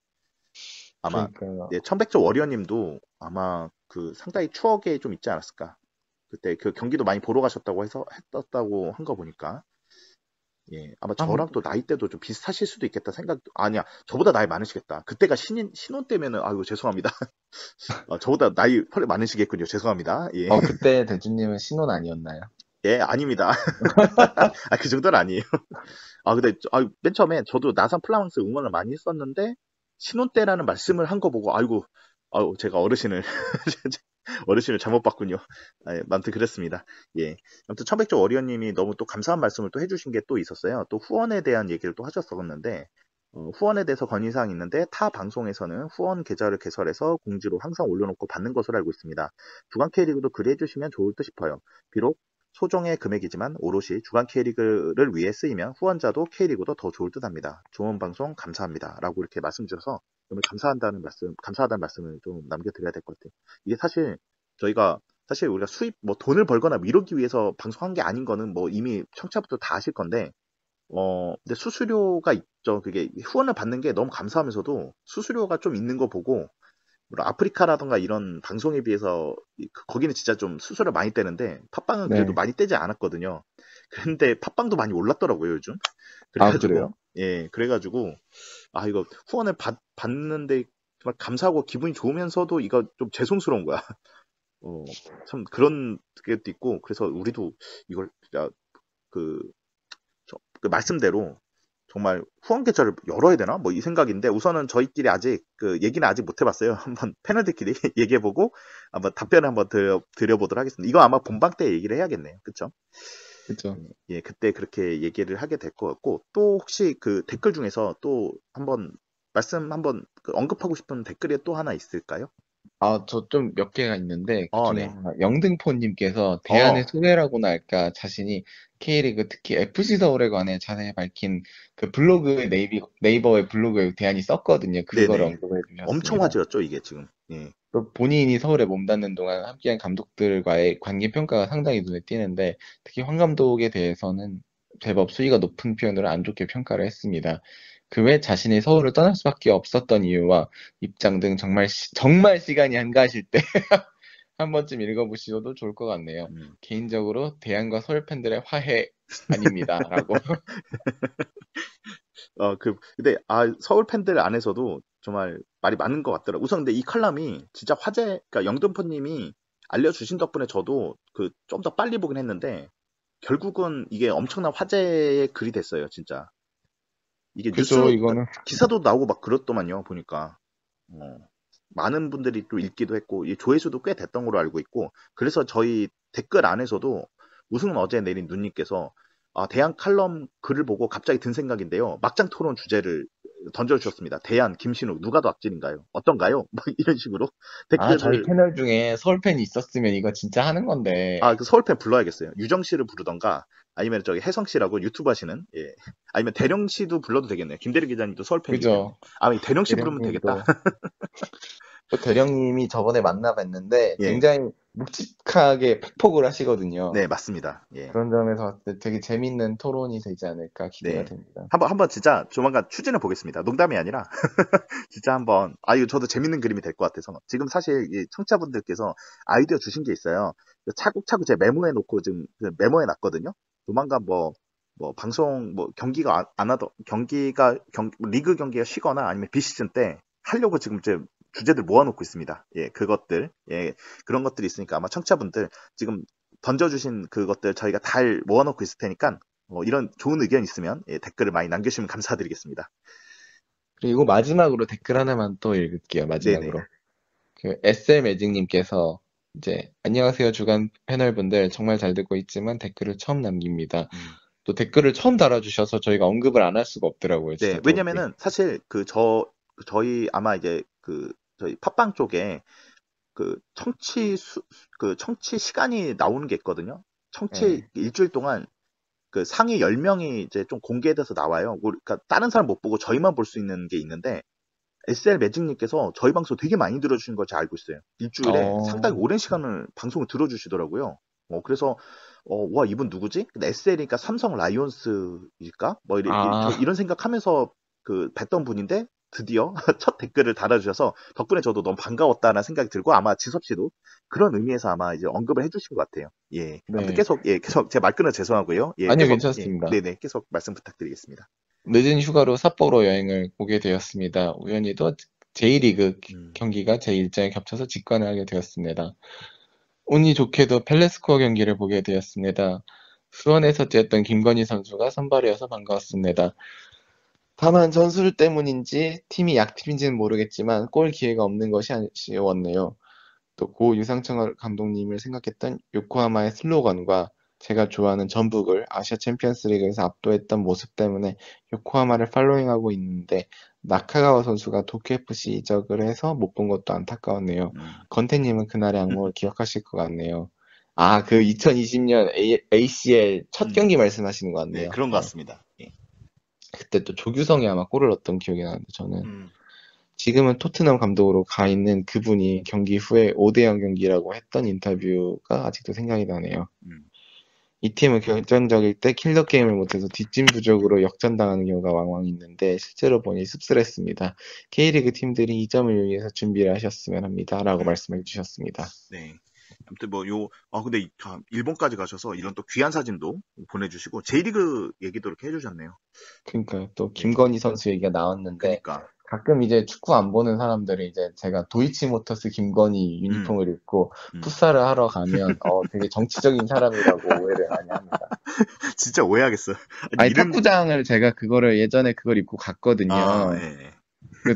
아마 네, 천백조 워리어님도 아마 그 상당히 추억에 좀 있지 않았을까. 그때 그 경기도 많이 보러 가셨다고 해서 했었다고 한 거 보니까 예 아마 저랑 또 나이대도 좀 비슷하실 수도 있겠다 생각. 아니야 저보다 나이 많으시겠다. 그때가 신혼 때면은 아이고 죄송합니다. 저보다 나이 훨씬 많으시겠군요. 죄송합니다. 예. 그때 대주님은 신혼 아니었나요? 예 아닙니다. 그 정도는 아니에요. 근데 맨 처음에 저도 나산 플라망스 응원을 많이 했었는데 신혼 때라는 말씀을 한 거 보고 아이고 제가 어르신을 잘못 봤군요. 아무튼 그랬습니다. 예. 아무튼 천백조 워리어님이 너무 또 감사한 말씀을 또 해주신 게 또 있었어요. 또 후원에 대한 얘기를 또 하셨었는데 후원에 대해서 건의사항이 있는데 타 방송에서는 후원 계좌를 개설해서 공지로 항상 올려놓고 받는 것으로 알고 있습니다. 주간 K리그도 그리해주시면 좋을 듯 싶어요. 비록 소정의 금액이지만 오롯이 주간 K리그를 위해 쓰이면 후원자도 K리그도 더 좋을 듯 합니다. 좋은 방송 감사합니다. 라고 이렇게 말씀 주셔서 정말 감사하다는 말씀을 좀 남겨드려야 될 것 같아요. 이게 사실 우리가 수입, 뭐 돈을 벌거나 이러기 위해서 방송한 게 아닌 거는 뭐 이미 청취자분들 다 아실 건데, 근데 수수료가 있죠. 그게 후원을 받는 게 너무 감사하면서도 수수료가 좀 있는 거 보고, 아프리카라던가 이런 방송에 비해서 거기는 진짜 좀 수수료 많이 떼는데 팟빵은 그래도 많이 떼지 않았거든요. 그런데 팟빵도 많이 올랐더라고요 요즘. 그래요? 예, 그래가지고 이거 후원을 받는데 정말 감사하고 기분이 좋으면서도 이거 좀 죄송스러운 거야. 참 그런 게 있고 그래서 우리도 이걸 진짜 그 말씀대로 정말 후원 계좌를 열어야 되나? 뭐 이 생각인데 우선은 저희끼리 아직 그 얘기는 아직 못 해봤어요. 한번 패널들끼리 얘기해보고 한번 답변을 한번 드려보도록 하겠습니다. 이거 아마 본방 때 얘기를 해야겠네요. 그쵸? 그쵸. 예, 그때 그렇게 얘기를 하게 될 것 같고 또 혹시 그 댓글 중에서 또 한번 말씀 한번 언급하고 싶은 댓글이 또 하나 있을까요? 저 좀 몇 개가 있는데 그중에 네. 하나 영등포님께서 대안의 소개라고나 할까 자신이 K리그 특히 FC 서울에 관해 자세히 밝힌 그 블로그에 네이버의 블로그에 대안이 썼거든요. 그걸 네네. 언급해 주셨습니다. 엄청 화제였죠 이게 지금. 예. 또 본인이 서울에 몸담는 동안 함께한 감독들과의 관계 평가가 상당히 눈에 띄는데 특히 황 감독에 대해서는 제법 수위가 높은 표현으로 안 좋게 평가를 했습니다. 그 외 자신이 서울을 떠날 수밖에 없었던 이유와 입장 등 정말 시간이 한가하실 때 한 번쯤 읽어보셔도 좋을 것 같네요. 개인적으로 대안과 서울 팬들의 화해 아닙니다라고. 근데 서울 팬들 안에서도 정말 말이 많은 것 같더라고요. 우선 근데 이 칼럼이 진짜 그러니까 영등포님이 알려주신 덕분에 저도 좀 더 빨리 보긴 했는데 결국은 이게 엄청난 화제의 글이 됐어요, 진짜. 이게 그죠, 이거는. 기사도 나오고 막 그렇더만요, 보니까. 많은 분들이 또 읽기도 했고, 이 조회수도 꽤 됐던 걸로 알고 있고, 그래서 저희 댓글 안에서도 우승은 어제 내린 누님께서 대안 칼럼 글을 보고 갑자기 든 생각인데요. 막장 토론 주제를 던져주셨습니다. 대안, 김신욱, 누가 더 악질인가요? 어떤가요? 막 이런 식으로 댓글을. 저희 패널 중에 서울 팬이 있었으면 이거 진짜 하는 건데. 그 서울 팬 불러야겠어요. 유정 씨를 부르던가, 아니면 저기 혜성 씨라고 유튜브 하시는, 예. 아니면 대령 씨도 불러도 되겠네요. 김대리 기자님도 서울 팬이죠. 그죠. 대령 씨 부르면 되겠다. 또 대령님이 저번에 만나뵀는데 예. 굉장히 묵직하게 팩폭을 하시거든요. 네, 맞습니다. 예. 그런 점에서 봤을 때 되게 재밌는 토론이 되지 않을까 기대가 네. 됩니다. 한번 진짜 조만간 추진해 보겠습니다. 농담이 아니라 진짜 한번 이거 저도 재밌는 그림이 될 것 같아서 지금 사실 이 청취자분들께서 아이디어 주신 게 있어요. 차곡차곡 제 메모해 놓고 지금 메모해 놨거든요. 조만간 뭐 방송 경기가 안 하던 리그 경기가 쉬거나 아니면 비시즌 때 하려고 지금 이제 주제들 모아놓고 있습니다. 예, 그것들 그런 것들이 있으니까 아마 청취자분들 지금 던져주신 그것들 저희가 잘 모아놓고 있을 테니까 이런 좋은 의견 있으면 댓글을 많이 남겨주시면 감사드리겠습니다. 그리고 마지막으로 댓글 하나만 또 읽을게요. 마지막으로. 네네. 그 SL 매직님께서 이제 안녕하세요 주간 패널분들 정말 잘 듣고 있지만 댓글을 처음 남깁니다. 또 댓글을 처음 달아주셔서 저희가 언급을 안 할 수가 없더라고요. 네, 진짜 왜냐면은 사실 저희 아마 이제 저희 팟빵 쪽에 청취 시간이 나오는 게 있거든요. 네. 일주일 동안 상위 10명이 이제 좀 공개돼서 나와요. 그러니까 다른 사람 못 보고 저희만 볼 수 있는 게 있는데 SL 매직님께서 저희 방송 되게 많이 들어주신 걸 제가 알고 있어요. 일주일에 상당히 오랜 시간을 방송을 들어주시더라고요. 그래서 와 이분 누구지? 근데 SL이니까 삼성 라이온스일까? 이런 생각하면서 뵀던 분인데 드디어 첫 댓글을 달아주셔서 덕분에 저도 너무 반가웠다는 생각이 들고 아마 지섭 씨도 그런 의미에서 아마 이제 언급을 해주신 것 같아요. 예. 아무튼 네. 계속 제 말 끊어 죄송하고요. 예, 아니요, 계속, 괜찮습니다. 네네 계속 말씀 부탁드리겠습니다. 늦은 휴가로 삿포로 여행을 오게 되었습니다. 우연히도 J리그 경기가 제 일정에 겹쳐서 직관을 하게 되었습니다. 운이 좋게도 펠레스코어 경기를 보게 되었습니다. 수원에서 뛰었던 김건희 선수가 선발이어서 반가웠습니다. 다만 전술 때문인지 팀이 약팀인지는 모르겠지만 골 기회가 없는 것이 아쉬웠네요. 또 고 유상철 감독님을 생각했던 요코하마의 슬로건과 제가 좋아하는 전북을 아시아 챔피언스 리그에서 압도했던 모습 때문에 요코하마를 팔로잉하고 있는데 나카가와 선수가 도쿄FC 이적을 해서 못 본 것도 안타까웠네요. 건태님은 그날의 악몽을 기억하실 것 같네요. 그 2020년 ACL 첫 경기 말씀하시는 것 같네요. 네, 그런 것 같습니다. 예. 그때 또 조규성이 아마 골을 넣었던 기억이 나는데 저는 지금은 토트넘 감독으로 가 있는 그분이 경기 후에 5대0 경기라고 했던 인터뷰가 아직도 생각이 나네요. 이 팀은 결정적일 때 킬러 게임을 못해서 뒷짐 부족으로 역전당하는 경우가 왕왕 있는데 실제로 보니 씁쓸했습니다. K리그 팀들이 이 점을 유의해서 준비를 하셨으면 합니다. 라고 말씀해 주셨습니다. 네. 아무튼 근데 일본까지 가셔서 이런 또 귀한 사진도 보내주시고 J리그 얘기도 이렇게 해주셨네요. 그러니까 또 김건희 선수 얘기가 나왔는데 그러니까. 가끔 이제 축구 안 보는 사람들이 이제 제가 도이치모터스 김건희 유니폼을 입고 풋살을 하러 가면 되게 정치적인 사람이라고 오해를 많이 합니다. 진짜 오해하겠어요. 아니 탁구장을 제가 예전에 그걸 입고 갔거든요. 네.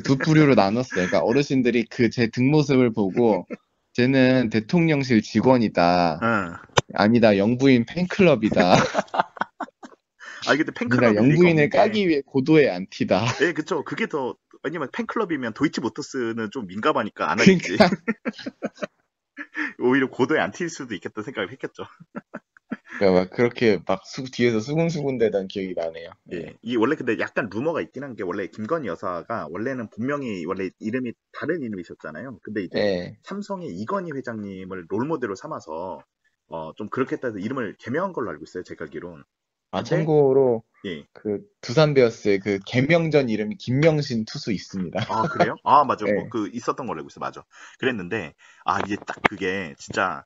두 부류로 나눴어요. 그러니까 어르신들이 제 뒷모습을 보고 쟤는 대통령실 직원이다. 아니다, 영부인 팬클럽이다. 근데 팬클럽이 영부인을 까기 위해 고도의 안티다. 네, 그쵸. 그게 왜냐면 팬클럽이면 도이치모터스는 좀 민감하니까 안 하겠지. 오히려 고도의 안티일 수도 있겠다 생각을 했겠죠. 그러니까 그렇게 뒤에서 수군수군대던 기억이 나네요. 예. 원래 근데 약간 루머가 있긴 한 게 원래 김건희 여사가 원래는 본명이 원래 이름이 다른 이름이셨잖아요. 근데 이제 삼성의 이건희 회장님을 롤모델로 삼아서 좀 그렇게 해서 이름을 개명한 걸로 알고 있어요. 제가 알기론. 참고로 그 두산 베어스의 그 개명전 이름이 김명신 투수 있습니다. 그래요? 맞아. 있었던 걸로 알고 있어. 맞아. 그랬는데 이제 딱 그게 진짜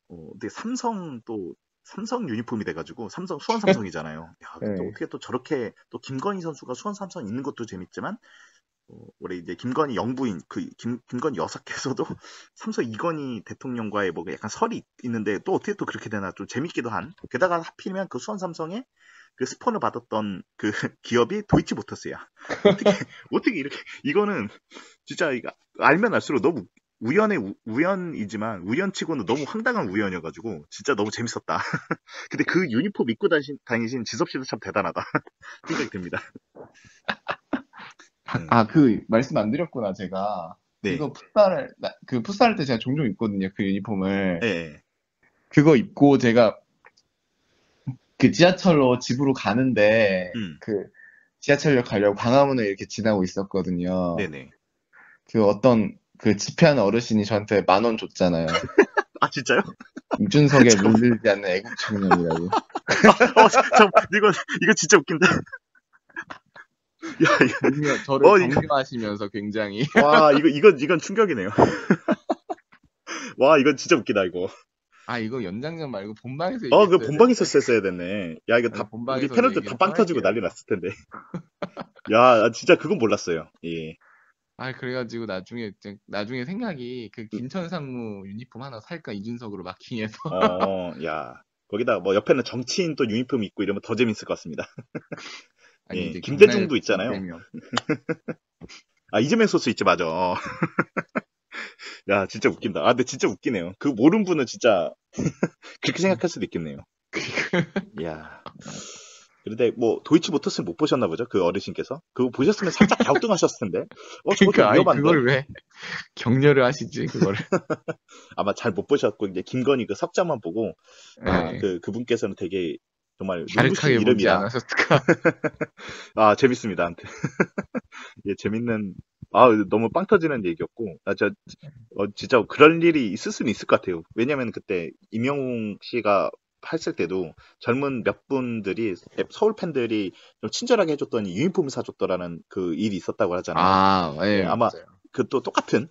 근데 삼성 유니폼이 돼가지고 수원 삼성이잖아요. 근데 어떻게 또 저렇게 또 김건희 선수가 수원 삼성 있는 것도 재밌지만 원래 이제 김건희 영부인 김건희 여사께서도 삼성 이건희 대통령과의 약간 설이 있는데 또 어떻게 또 그렇게 되나 좀 재밌기도 한. 게다가 하필이면 그 수원 삼성에 그 스폰을 받았던 그 기업이 도이치모터스야. 어떻게 이렇게 이거는 진짜 알면 알수록 너무 우연이지만 우연치고는 너무 황당한 우연이어가지고 진짜 너무 재밌었다. 근데 그 유니폼 입고 다니신 지섭 씨도 참 대단하다 생각이 듭니다. 그 말씀 안 드렸구나 제가. 이거 풋살 때 제가 종종 입거든요 그 유니폼을. 네. 그거 입고 제가 그 지하철로 집으로 가는데 그 지하철역 가려고 광화문을 이렇게 지나고 있었거든요. 네네. 그 어떤 그 집회하는 어르신이 저한테 10,000원 줬잖아요. 아, 진짜요? 이준석에 물들지 않는 애국 청년이라고. 이거 진짜 웃긴데. 야, 저를 이거- 경멸하시면서 굉장히. 와, 이건 충격이네요. 와, 이건 진짜 웃기다, 이거. 아, 이거 연장전 말고 본방에서 그 얘기했어야 본방에서 썼어야 됐네. 야, 이거 아니, 우리 본방에서 패널들 얘기를 다 빵 터지고 할게요. 난리 났을 텐데. 야, 진짜 그건 몰랐어요. 예. 아, 그래가지고 나중에 생각이 그 김천 상무 유니폼 하나 살까 이준석으로 마킹해서. 야. 거기다 뭐 옆에는 정치인 또 유니폼 입고 이러면 더 재밌을 것 같습니다. 아니, 예, 이제 김대중도 김날 있잖아요. 되면. 아, 이재명 소스 있지, 맞아. 야, 진짜 웃긴다. 아, 근데 진짜 웃기네요. 그 모르는 분은 진짜 그렇게 생각할 수도 있겠네요. 야. 그런데 뭐 도이치모터스는 못 보셨나 보죠? 그 어르신께서. 그거 보셨으면 살짝 갸우뚱하셨을 텐데. 저거 좀 그러니까 아니, 위험한데. 그걸 왜 격려를 하시지 그거를. 아마 잘 못 보셨고 이제 김건희 그 석자만 보고 네. 그분께서는 되게 정말 눈부신 갸륵하게 보지 이름이라. 않으셨을까. 아, 재밌습니다. 아무튼. 예, 재밌는, 너무 빵 터지는 얘기였고, 진짜 그럴 일이 있을 수는 있을 것 같아요. 왜냐면 그때 임영웅 씨가 했을 때도 젊은 몇 분들이 서울 팬들이 좀 친절하게 해줬더니 유니폼을 사줬더라는 그 일이 있었다고 하잖아요. 아, 예, 아마 맞아요. 그 또 똑같은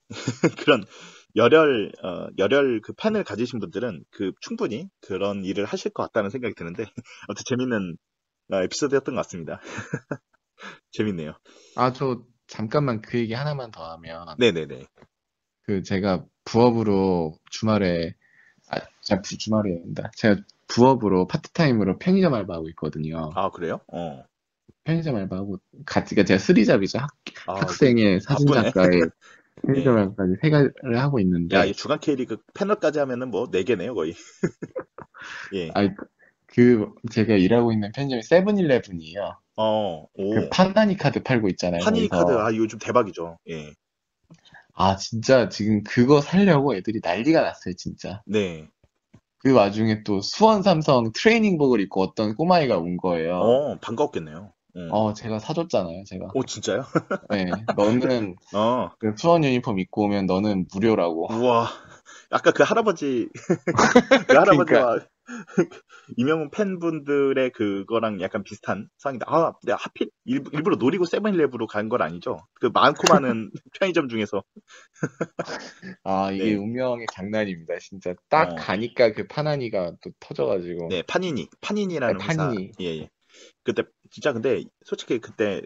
그런 열혈 그 팬을 가지신 분들은 충분히 그런 일을 하실 것 같다는 생각이 드는데, 아무튼 재밌는 에피소드였던 것 같습니다. 재밌네요. 아, 저 잠깐만 그 얘기 하나만 더 하면 네네네. 그 제가 부업으로 주말에 주말에 된다. 제가 부업으로 파트타임으로 편의점 알바하고 있거든요. 아, 그래요? 편의점 알바하고 같이 제가 쓰리잡이죠. 학생의 사진 바쁘네. 작가의 편의점 알바까지 세 가지를 하고 있는데. 야, 이 주간 K리그 패널까지 하면은 뭐 4개네요, 거의. 예. 아니, 제가 일하고 있는 편의점이 세븐일레븐이에요. 오. 그 파나니 카드 팔고 있잖아요. 파니 거기서. 카드, 이거 좀 대박이죠. 예. 아, 진짜 지금 그거 살려고 애들이 난리가 났어요, 진짜. 네. 그 와중에 또 수원 삼성 트레이닝복을 입고 어떤 꼬마애가 온 거예요. 반가웠겠네요. 제가 사줬잖아요, 제가. 진짜요? 네, 너는 그 수원 유니폼 입고 오면 너는 무료라고. 우와. 아까 그 할아버지, 그 할아버지와 이명훈 팬분들의 그거랑 약간 비슷한 상황인데, 내가 하필 일부러 노리고 세븐일레븐으로 간 건 아니죠? 그 많고 많은 편의점 중에서. 이게 네. 운명의 장난입니다, 진짜. 딱 가니까 그 파나니가 또 터져가지고. 네, 파니니라는 네, 회사. 파니니. 예. 그때 진짜 근데 솔직히 그때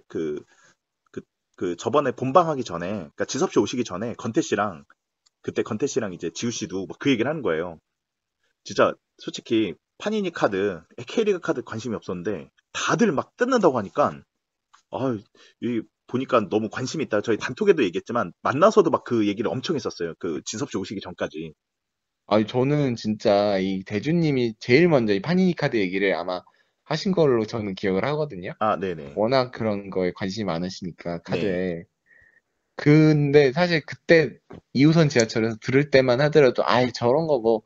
저번에 본방하기 전에, 그러니까 지섭 씨 오시기 전에 건태 씨랑 이제 지우 씨도 막 그 얘기를 하는 거예요. 진짜 솔직히 파니니 카드, K리그 카드 관심이 없었는데 다들 막 뜯는다고 하니까 이 보니까 너무 관심이 있다. 저희 단톡에도 얘기했지만 만나서도 막 그 얘기를 엄청 했었어요. 그 지섭 씨 오시기 전까지. 저는 진짜 이 대주님이 제일 먼저 이 파니니 카드 얘기를 아마 하신 걸로 저는 기억을 하거든요. 네네. 워낙 그런 거에 관심이 많으시니까, 카드에. 근데 사실 그때 2호선 지하철에서 들을 때만 하더라도, 저런 거 뭐,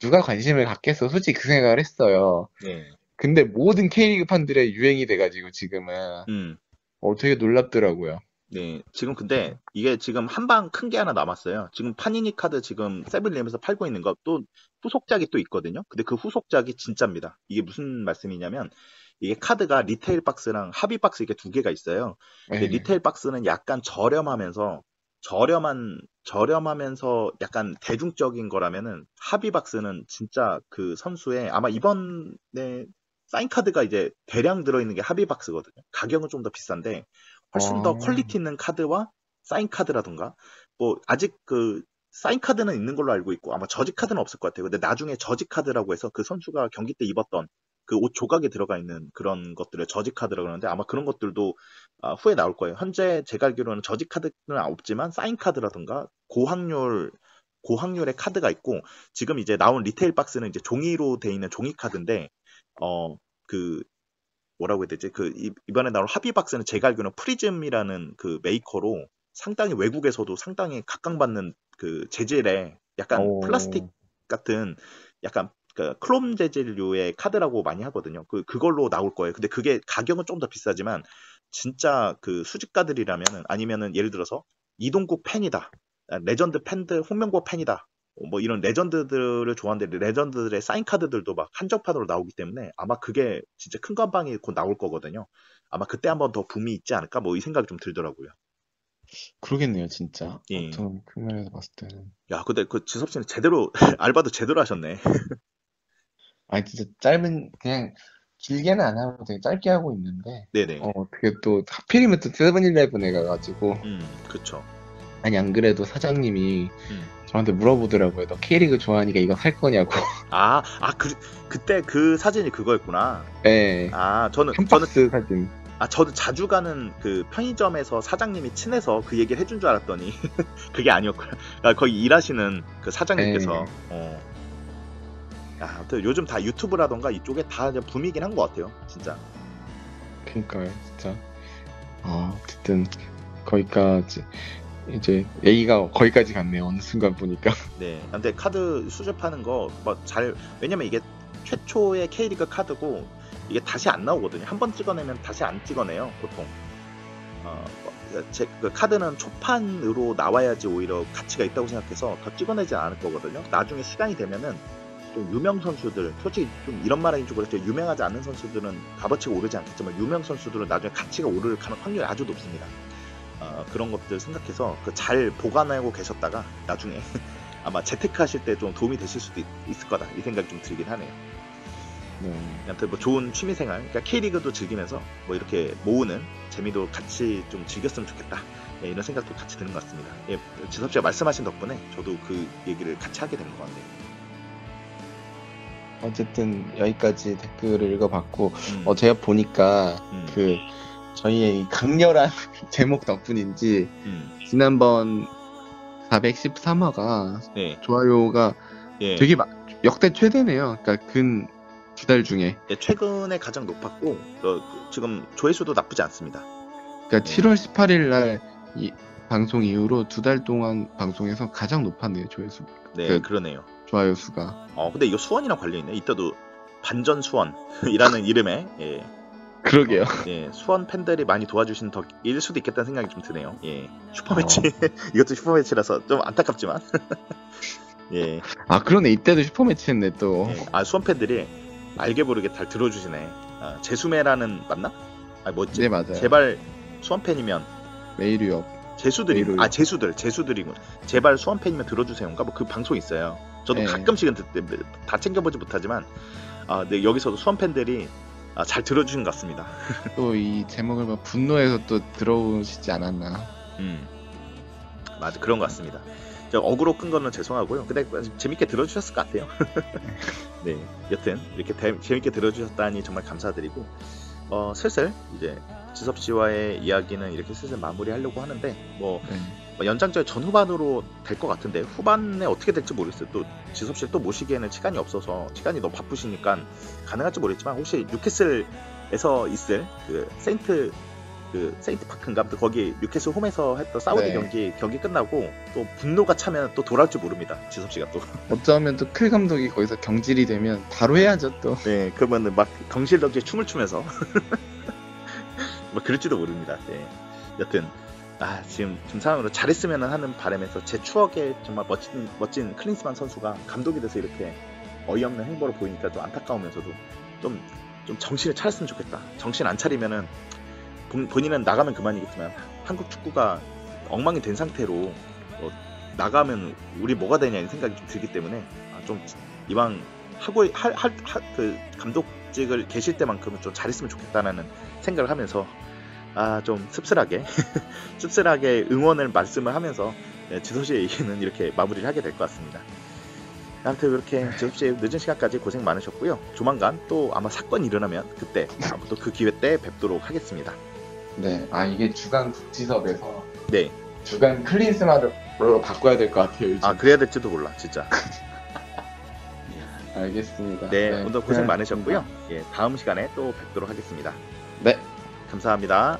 누가 관심을 갖겠어. 솔직히 그 생각을 했어요. 네. 근데 모든 K리그 팬들의 유행이 돼가지고 지금은, 되게 놀랍더라고요. 네, 지금 근데 이게 지금 한방 큰 게 하나 남았어요. 지금 파니니 카드 지금 세븐일레븐에서 팔고 있는 거 또 후속작이 또 있거든요. 근데 그 후속작이 진짜입니다. 이게 무슨 말씀이냐면 이게 카드가 리테일 박스랑 합의 박스 이게 2개가 있어요. 근데 리테일 박스는 약간 저렴하면서 약간 대중적인 거라면은 합의 박스는 진짜 그 선수의 아마 이번에 사인 카드가 이제 대량 들어있는 게 합의 박스거든요. 가격은 좀 더 비싼데 훨씬 더 퀄리티 있는 카드와 사인 카드라던가 뭐 아직 그 사인 카드는 있는 걸로 알고 있고 아마 저지 카드는 없을 것 같아요. 근데 나중에 저지 카드라고 해서 그 선수가 경기 때 입었던 그 옷 조각에 들어가 있는 그런 것들을 저지 카드라고 하는데 아마 그런 것들도 후에 나올 거예요. 현재 제가 알기로는 저지 카드는 없지만 사인 카드라던가 고확률의 카드가 있고 지금 이제 나온 리테일 박스는 이제 종이로 돼 있는 종이 카드인데 뭐라고 해야 되지? 이번에 나올 합의 박스는 제가 알기로는 프리즘이라는 그 메이커로 상당히 외국에서도 상당히 각광받는 그 재질의 약간 플라스틱 같은 약간 그 크롬 재질류의 카드라고 많이 하거든요. 그걸로 나올 거예요. 근데 그게 가격은 좀 더 비싸지만 진짜 그 수집가들이라면은 아니면은 예를 들어서 이동국 팬이다. 레전드 팬들, 홍명보 팬이다. 뭐 이런 레전드들을 좋아하는데 레전드들의 사인 카드들도 막 한정판으로 나오기 때문에 아마 그게 진짜 큰 건방이 곧 나올 거거든요. 아마 그때 한번 더 붐이 있지 않을까 뭐 이 생각이 좀 들더라고요. 그러겠네요, 진짜. 예. 어떤 측면에서 봤을 때는. 야, 근데 그 지섭 씨는 제대로 알바도 제대로 하셨네. 아니, 진짜 그냥 길게는 안 하고 되게 짧게 하고 있는데, 네네. 어떻게 또, 하필이면 또 세븐일레븐에 가가지고, 그쵸. 아니, 안 그래도 사장님이 음. 저한테 물어보더라고요. 너 K리그 좋아하니까 이거 살 거냐고. 그때 그 사진이 그거였구나. 네. 저는 한 박스 사진. 저도 자주 가는 그 편의점에서 사장님이 친해서 그 얘기를 해준 줄 알았더니 그게 아니었구나. 거기 일하시는 그 사장님께서. 아무튼 요즘 다 유튜브라던가 이쪽에 다 이제 붐이긴 한 것 같아요, 진짜. 그러니까요, 진짜. 어쨌든 거기까지 이제 얘기가 거기까지 갔네요. 어느 순간 보니까. 네. 근데 카드 수집하는 거 뭐 왜냐면 이게 최초의 K리그 카드고 이게 다시 안 나오거든요. 한 번 찍어내면 다시 안 찍어내요, 보통. 그 카드는 초판으로 나와야지 오히려 가치가 있다고 생각해서 더 찍어내지 않을 거거든요. 나중에 시간이 되면은 좀 유명 선수들, 솔직히 좀 이런 말하기 좀 그렇죠. 유명하지 않은 선수들은 값어치가 오르지 않겠지만 유명 선수들은 나중에 가치가 오를 확률이 아주 높습니다. 그런 것들 생각해서 잘 보관하고 계셨다가 나중에 아마 재테크 하실 때 좀 도움이 되실 수도 있을 거다 이 생각이 좀 들긴 하네요. 아무튼 뭐 좋은 취미생활, 그러니까 K리그도 즐기면서 뭐 이렇게 모으는 재미도 같이 좀 즐겼으면 좋겠다. 이런 생각도 같이 드는 것 같습니다. 지섭 씨가 말씀하신 덕분에 저도 그 얘기를 같이 하게 된 것 같네요. 어쨌든 여기까지 댓글을 읽어봤고 제가 보니까 그 저희의 이 강렬한 제목 덕분인지 지난번 413화가 네. 좋아요가 되게 역대 최대네요. 그러니까 근 2달 중에. 최근에 가장 높았고 지금 조회수도 나쁘지 않습니다. 그러니까 7월 18일 날 이 방송 이후로 2달 동안 방송에서 가장 높았네요, 조회수. 네, 그러네요. 좋아요 수가. 근데 이거 수원이랑 관련있네. 이따도 반전 수원이라는 이름의 그러게요. 수원 팬들이 많이 도와주신 덕일 수도 있겠다는 생각이 좀 드네요. 슈퍼매치. 이것도 슈퍼매치라서 좀 안타깝지만. 그러네. 이때도 슈퍼매치 했네 또. 수원 팬들이 알게 모르게 잘 들어주시네. 제수매라는 맞나? 뭐지? 네, 맞아요. 제발 수원 팬이면 메이류역. 제수들이군. 제발 수원 팬이면 들어주세요인가? 뭐 그 방송 있어요. 저도 가끔씩은 다 챙겨보지 못하지만 네, 여기서도 수원 팬들이 잘 들어주신 것 같습니다. 또 이 제목을 뭐 분노해서 또 들어오시지 않았나. 맞아, 그런 것 같습니다. 어그로 끈 거는 죄송하고요. 근데 재밌게 들어주셨을 것 같아요. 네, 여튼 이렇게 재밌게 들어주셨다니 정말 감사드리고 슬슬 이제 지섭 씨와의 이야기는 이렇게 슬슬 마무리하려고 하는데 뭐 연장전 전후반으로 될 것 같은데 후반에 어떻게 될지 모르겠어요. 또 지섭 씨를 또 모시기에는 시간이 없어서 시간이 너무 바쁘시니까 가능할지 모르겠지만 혹시 뉴캐슬에서 있을 그 세인트 파크인가? 거기 뉴캐슬 홈에서 했던 사우디 경기 끝나고 또 분노가 차면 또 돌아올지 모릅니다. 지섭 씨가 또 어쩌면 또 클 감독이 거기서 경질이 되면 바로 해야죠 또. 네, 그러면은 막 경실덕지에 춤을 추면서 뭐 그럴지도 모릅니다. 네. 여튼 지금 상황으로 잘했으면 하는 바람에서 제 추억에 정말 멋진 클린스만 선수가 감독이 돼서 이렇게 어이없는 행보를 보이니까 좀 안타까우면서도 좀 정신을 차렸으면 좋겠다. 정신 안 차리면은 본인은 나가면 그만이겠지만 한국 축구가 엉망이 된 상태로 나가면 우리 뭐가 되냐는 생각이 좀 들기 때문에 좀 이왕 그 감독직을 계실 때만큼은 좀 잘했으면 좋겠다라는 생각을 하면서 좀 씁쓸하게 응원을 말씀을 하면서 지섭 씨의 얘기는 이렇게 마무리를 하게 될 것 같습니다. 아무튼 이렇게 지섭 씨 늦은 시간까지 고생 많으셨고요. 조만간 또 아마 사건이 일어나면 그때 또 그 기회 때 뵙도록 하겠습니다. 네, 이게 주간 국지섭에서 네, 주간 클린스마로 바꿔야 될 것 같아요. 요즘. 그래야 될지도 몰라, 진짜. 알겠습니다. 네, 오늘 고생 많으셨고요. 다음 시간에 또 뵙도록 하겠습니다. 네, 감사합니다.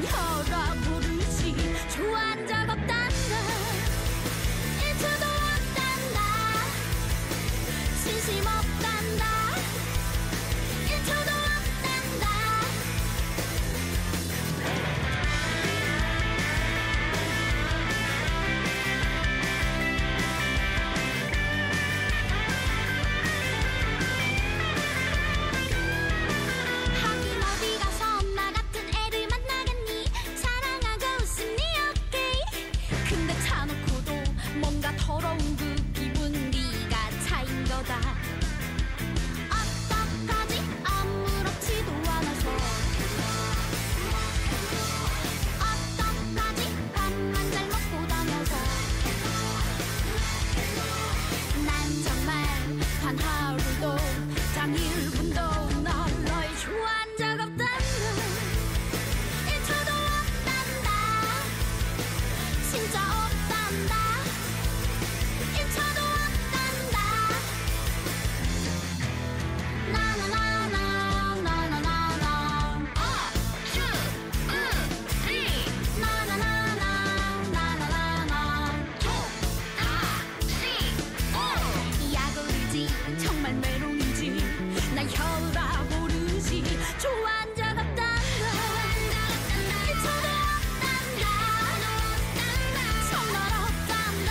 난 혈압 오르지 좋아한 적 없단다 1초도 없단다 진심 없단다 1초도 없단다 하긴 어디 가서 엄마 같은 애를 만나겠니 사랑하고 웃음이 오케이 근데 차놓고도 뭔가 더러운 그 기분 네가 차인 거다 어떡하지 아무렇지도 않아서 어떡하지 밥만 잘 먹고 다녀서 난 정말 단 하루도 단 1분도 널 좋아한 적 없단다 1초도 없단다 진짜 없단다 1초도 없단다 나나나나 나나나나 약오르지 정말 메롱이지 나 혈압 오르지 좋아한 적 없단다 1초도 없단다 정말 없단다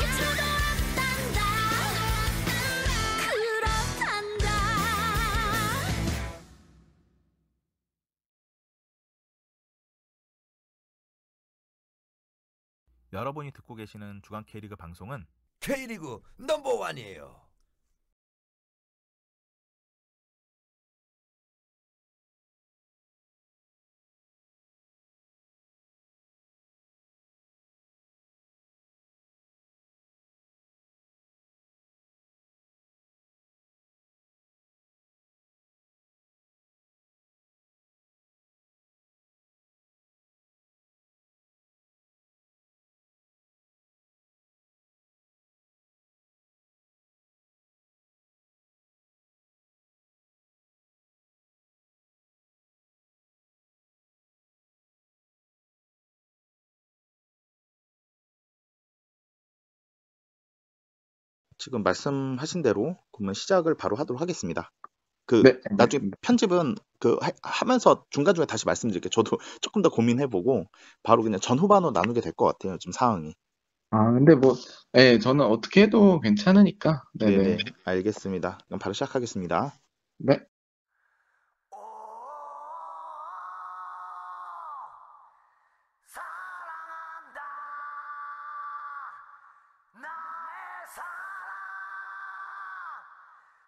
1초도 없단다 그렇단다 여러분이 듣고 계시는 주간 K리그 방송은 K리그 넘버원이에요. 지금 말씀하신 대로 그러면 시작을 바로 하도록 하겠습니다. 그 네, 나중에 알겠습니다. 편집은 그 하면서 중간중간에 다시 말씀드릴게요. 저도 조금 더 고민해보고 바로 그냥 전후반으로 나누게 될 것 같아요. 지금 상황이. 아, 근데 뭐, 예, 저는 어떻게 해도 괜찮으니까. 네네. 네네, 알겠습니다. 그럼 바로 시작하겠습니다. 네. 사랑한다 나의 사랑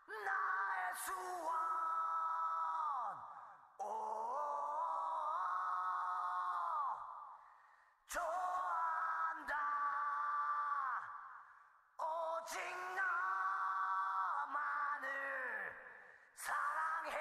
나의 수원 좋아한다 오직 너만을 사랑해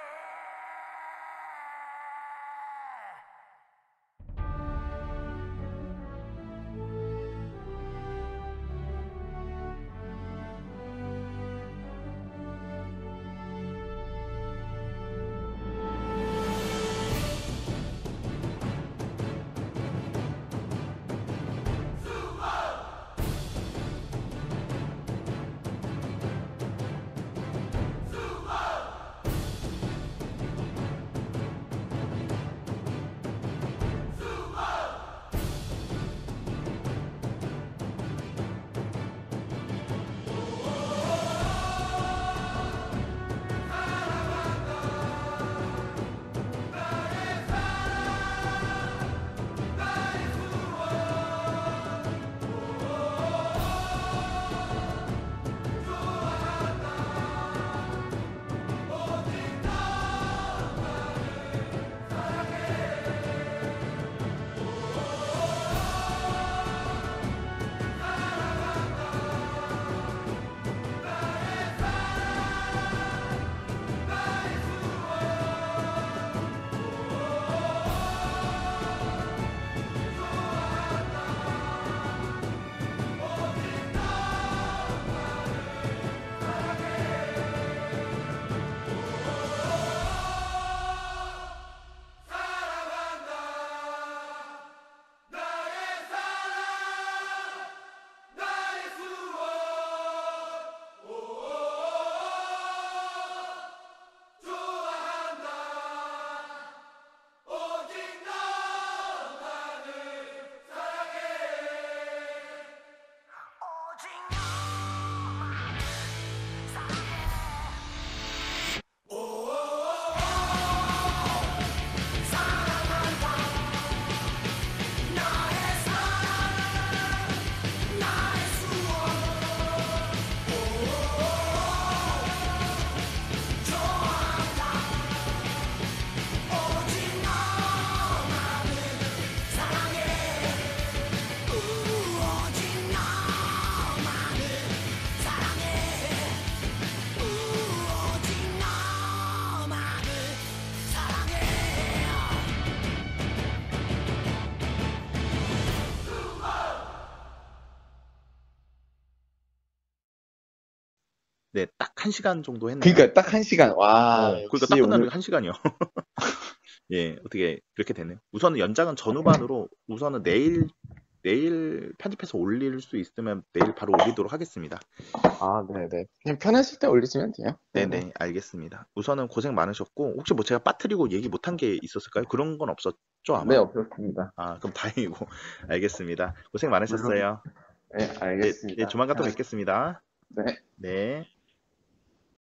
네, 딱 1시간 정도 했네요. 그러니까 딱 1시간. 와, 그러니까 역시 딱 끝나는 오늘 게 1시간이요. 예, 어떻게 그렇게 됐네요. 우선은 연장은 전후반으로 우선은 내일 편집해서 올릴 수 있으면 내일 바로 올리도록 하겠습니다. 네네. 그냥 편하실 때 올리시면 돼요. 네네, 알겠습니다. 우선은 고생 많으셨고 혹시 뭐 제가 빠뜨리고 얘기 못한 게 있었을까요? 그런 건 없었죠, 아마? 네, 없었습니다. 그럼 다행이고. 알겠습니다. 고생 많으셨어요. 네, 알겠습니다. 조만간 또 뵙겠습니다. 네. 네.